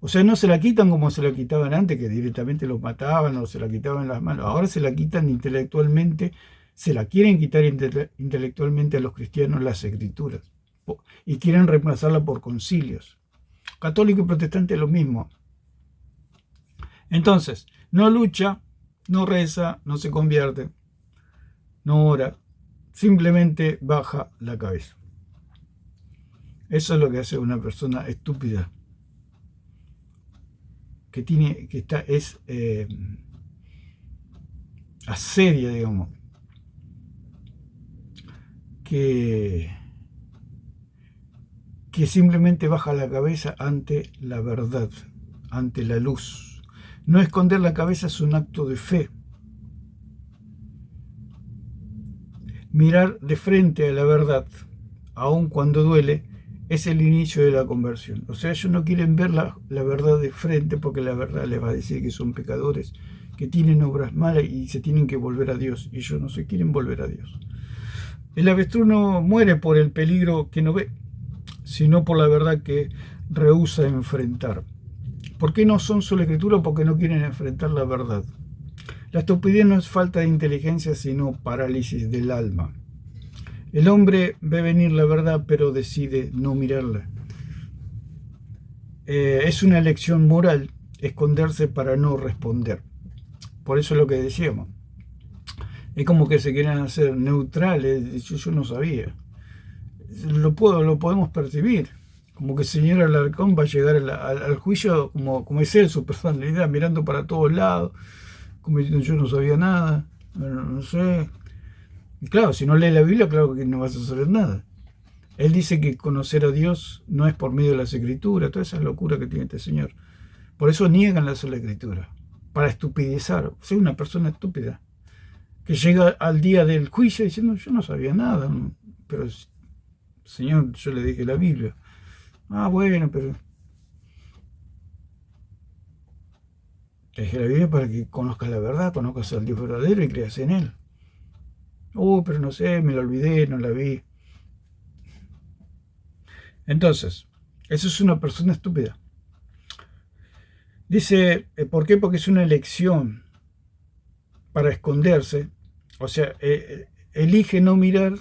o sea, no se la quitan como se la quitaban antes, que directamente los mataban o se la quitaban en las manos. Ahora se la quitan intelectualmente, se la quieren quitar intelectualmente a los cristianos las escrituras. Y quieren reemplazarla por concilios. Católico y protestante es lo mismo. Entonces, no lucha, no reza, no se convierte, no ora, simplemente baja la cabeza. Eso es lo que hace una persona estúpida. Es aseria, digamos, que simplemente baja la cabeza ante la verdad, ante la luz. No esconder la cabeza es un acto de fe. Mirar de frente a la verdad, aun cuando duele, es el inicio de la conversión. O sea, ellos no quieren ver la verdad de frente porque la verdad les va a decir que son pecadores, que tienen obras malas y se tienen que volver a Dios. Y ellos no se quieren volver a Dios. El avestruz no muere por el peligro que no ve, sino por la verdad que rehúsa enfrentar. ¿Por qué no son sola escritura? Porque no quieren enfrentar la verdad. La estupidez no es falta de inteligencia, sino parálisis del alma. El hombre ve venir la verdad, pero decide no mirarla. Es una elección moral esconderse para no responder. Por eso es lo que decíamos. Es como que se quieren hacer neutrales. Yo no sabía. Lo podemos percibir. Como que el señor Alarcón va a llegar al juicio como es él, su personalidad, mirando para todos lados, como diciendo yo no sabía nada, no sé. Y claro, si no lees la Biblia, claro que no vas a saber nada. Él dice que conocer a Dios no es por medio de las escrituras, toda esa locura que tiene este señor. Por eso niegan la sola escritura, para estupidizar. O sea, una persona estúpida, que llega al día del juicio diciendo yo no sabía nada, pero Señor, yo le dije la Biblia. Ah, bueno, pero te dije la Biblia para que conozcas la verdad, conozcas al Dios verdadero y creas en Él. Pero no sé, me la olvidé, no la vi. Entonces, eso es una persona estúpida. Dice, ¿por qué? Porque es una elección para esconderse. O sea, elige no mirar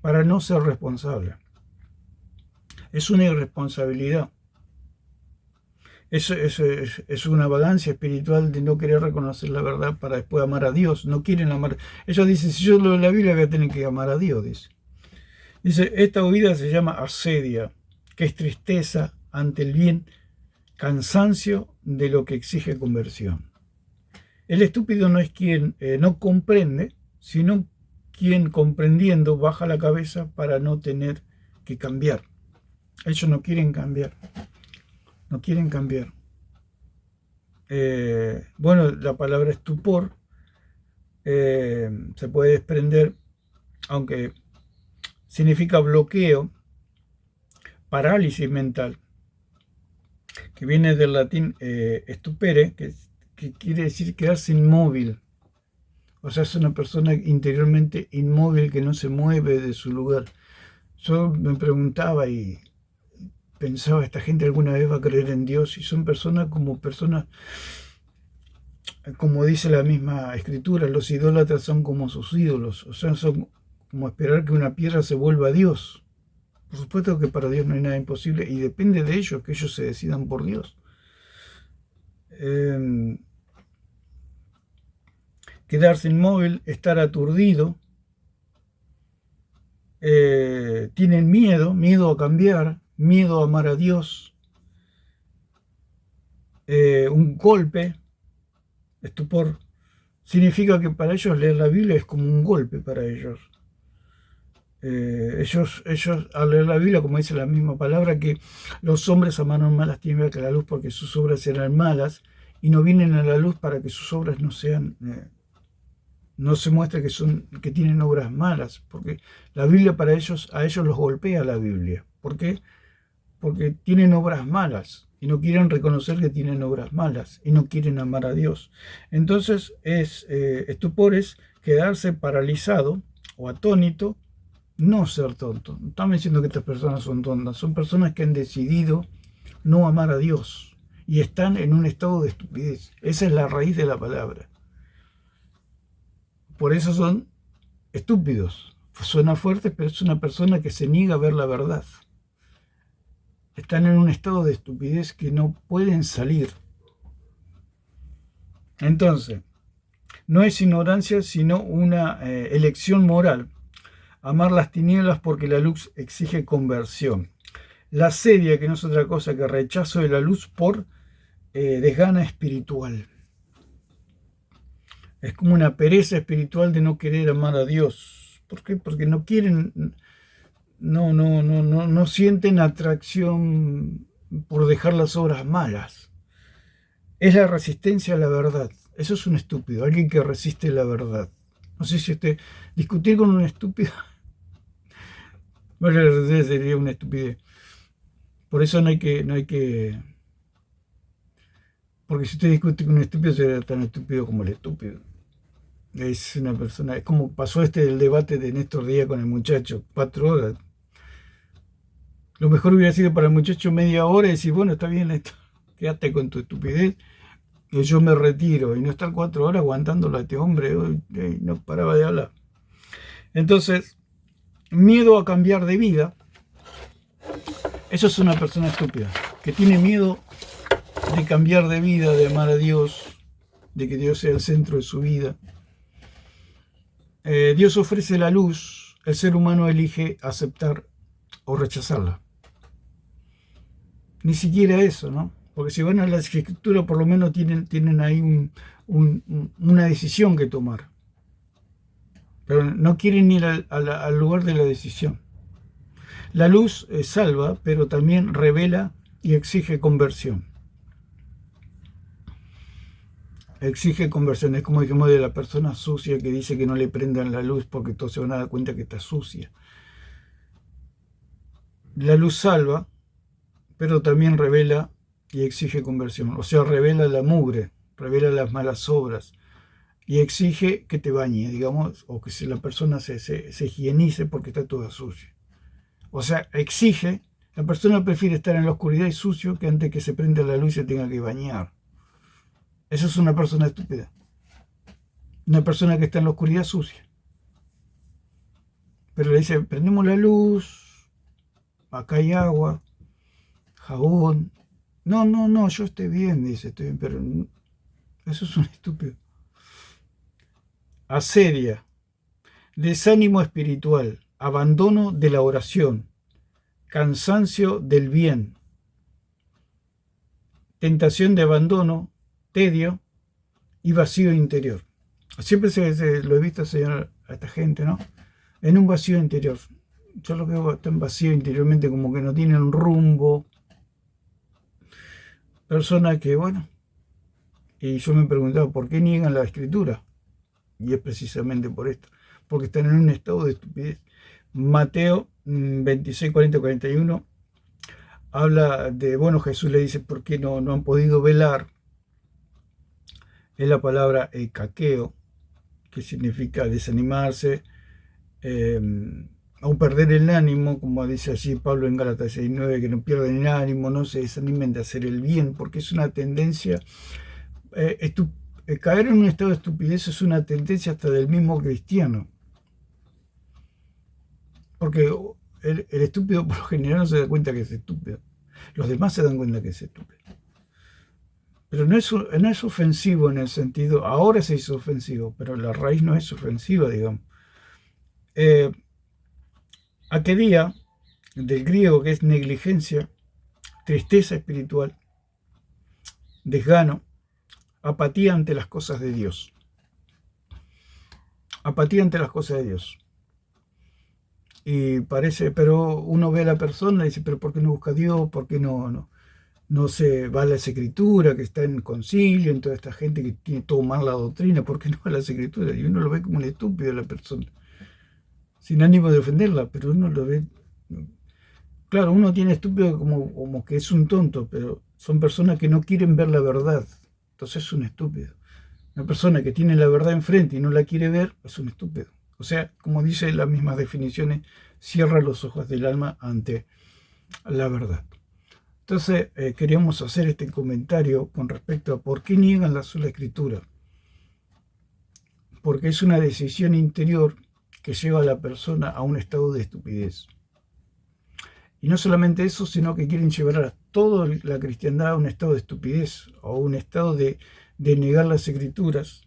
para no ser responsable. Es una irresponsabilidad. Es una vagancia espiritual de no querer reconocer la verdad para después amar a Dios. No quieren amar. Ellos dicen, si yo leo la Biblia voy a tener que amar a Dios, Dice, esta huida se llama asedia, que es tristeza ante el bien, cansancio de lo que exige conversión. El estúpido no es quien no comprende, sino quien comprendiendo baja la cabeza para no tener que cambiar. Ellos no quieren cambiar. No quieren cambiar. Bueno, la palabra estupor se puede desprender, aunque significa bloqueo, parálisis mental, que viene del latín stupere, que quiere decir quedarse inmóvil. O sea, es una persona interiormente inmóvil que no se mueve de su lugar. Yo me preguntaba y pensaba, ¿esta gente alguna vez va a creer en Dios? Y son personas, como dice la misma escritura, los idólatras son como sus ídolos. O sea, son como esperar que una piedra se vuelva a Dios. Por supuesto que para Dios no hay nada imposible y depende de ellos que ellos se decidan por Dios. Quedarse inmóvil, estar aturdido, tienen miedo a cambiar, miedo a amar a Dios, un golpe, estupor, significa que para ellos leer la Biblia es como un golpe para ellos. Ellos al leer la Biblia, como dice la misma palabra, que los hombres amaron más las tinieblas que la luz porque sus obras eran malas y no vienen a la luz para que sus obras no sean, no se muestre que tienen obras malas, porque la Biblia para ellos, a ellos los golpea la Biblia. ¿Por qué? Porque tienen obras malas y no quieren reconocer que tienen obras malas y no quieren amar a Dios. Entonces estupor es quedarse paralizado o atónito, no ser tonto. No estamos diciendo que estas personas son tontas, son personas que han decidido no amar a Dios y están en un estado de estupidez. Esa es la raíz de la palabra. Por eso son estúpidos. Suena fuerte, pero es una persona que se niega a ver la verdad. Están en un estado de estupidez que no pueden salir. Entonces, no es ignorancia, sino una elección moral. Amar las tinieblas porque la luz exige conversión. La asedia, que no es otra cosa que rechazo de la luz por desgana espiritual. Es como una pereza espiritual de no querer amar a Dios. ¿Por qué? Porque no quieren, no sienten atracción por dejar las obras malas. Es la resistencia a la verdad. Eso es un estúpido, alguien que resiste la verdad. No sé si discutir con un estúpido, bueno, sería una estupidez. Por eso no hay que, porque si usted discute con un estúpido, será tan estúpido como el estúpido. Es una persona, es como pasó el debate de Néstor Díaz con el muchacho, 4 horas. Lo mejor hubiera sido para el muchacho media hora y decir, bueno, está bien esto, quédate con tu estupidez, que yo me retiro, y no estar 4 horas aguantándolo a este hombre, no paraba de hablar. Entonces, miedo a cambiar de vida, eso es una persona estúpida, que tiene miedo de cambiar de vida, de amar a Dios, de que Dios sea el centro de su vida. Dios ofrece la luz, el ser humano elige aceptar o rechazarla. Ni siquiera eso, ¿no? Porque si van a la escritura, por lo menos tienen ahí una decisión que tomar. Pero no quieren ir al lugar de la decisión. La luz salva, pero también revela y exige conversión. Exige conversión. Es como dijimos de la persona sucia que dice que no le prendan la luz porque todos se van a dar cuenta que está sucia. La luz salva, pero también revela y exige conversión. O sea, revela la mugre, revela las malas obras, y exige que te bañe, digamos, o que si la persona se higienice porque está toda sucia. O sea, exige, la persona prefiere estar en la oscuridad y sucio que antes que se prenda la luz y se tenga que bañar. Eso es una persona estúpida. Una persona que está en la oscuridad sucia. Pero le dice, prendemos la luz, acá hay agua, jabón. No, no, no, yo estoy bien, dice, estoy bien, pero eso es un estúpido. Asedia, desánimo espiritual, abandono de la oración, cansancio del bien, tentación de abandono, tedio y vacío interior. Siempre lo he visto, señor, a esta gente, ¿no? En un vacío interior. Yo lo veo tan vacío interiormente, como que no tienen rumbo. Personas que, bueno, y yo me preguntaba, ¿por qué niegan la escritura? Y es precisamente por esto, porque están en un estado de estupidez. Mateo 26, 40, 41 habla de, bueno, Jesús le dice, ¿por qué no han podido velar? Es la palabra caqueo, que significa desanimarse, aún perder el ánimo, como dice allí Pablo en Gálatas 6:9, que no pierden el ánimo, no se desanimen de hacer el bien, porque es una tendencia, caer en un estado de estupidez es una tendencia hasta del mismo cristiano, porque el estúpido por lo general no se da cuenta que es estúpido, los demás se dan cuenta que es estúpido. Pero no es ofensivo en el sentido, ahora se hizo ofensivo, pero la raíz no es ofensiva, digamos. Aquedía, del griego, que es negligencia, tristeza espiritual, desgano, apatía ante las cosas de Dios. Apatía ante las cosas de Dios. Y parece, pero uno ve a la persona y dice, pero ¿por qué no busca a Dios? ¿Por qué no se va a la escritura, que está en concilio, en toda esta gente que tiene todo mal la doctrina? ¿Por qué no va a las escrituras? Y uno lo ve como un estúpido a la persona, sin ánimo de ofenderla, pero uno lo ve. Claro, uno tiene estúpido como que es un tonto, pero son personas que no quieren ver la verdad. Entonces es un estúpido. Una persona que tiene la verdad enfrente y no la quiere ver es un estúpido. O sea, como dice las mismas definiciones, cierra los ojos del alma ante la verdad. Entonces queríamos hacer este comentario con respecto a por qué niegan la sola escritura. Porque es una decisión interior que lleva a la persona a un estado de estupidez. Y no solamente eso, sino que quieren llevar a toda la cristiandad a un estado de estupidez, o un estado de negar las escrituras,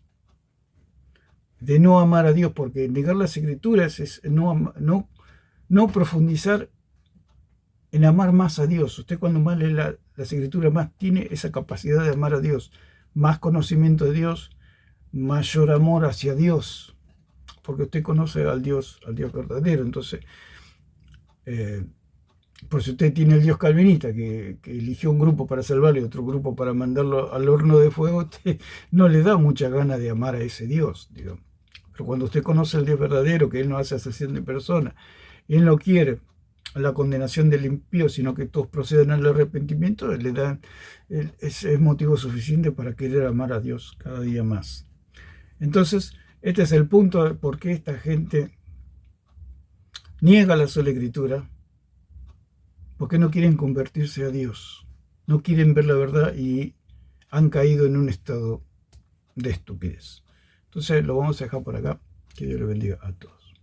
de no amar a Dios, porque negar las escrituras es no profundizar en amar más a Dios. Usted cuando más lee las escrituras, más tiene esa capacidad de amar a Dios, más conocimiento de Dios, mayor amor hacia Dios, porque usted conoce al Dios verdadero. Entonces, por si usted tiene el Dios calvinista, que eligió un grupo para salvarlo y otro grupo para mandarlo al horno de fuego, usted no le da mucha gana de amar a ese Dios, digamos. Pero cuando usted conoce al Dios verdadero, que Él no hace acepción de personas, y Él no quiere la condenación del impío, sino que todos procedan al arrepentimiento, es motivo suficiente para querer amar a Dios cada día más. Entonces, este es el punto de por qué esta gente niega la sola escritura, porque no quieren convertirse a Dios, no quieren ver la verdad y han caído en un estado de estupidez. Entonces lo vamos a dejar por acá. Que Dios le bendiga a todos.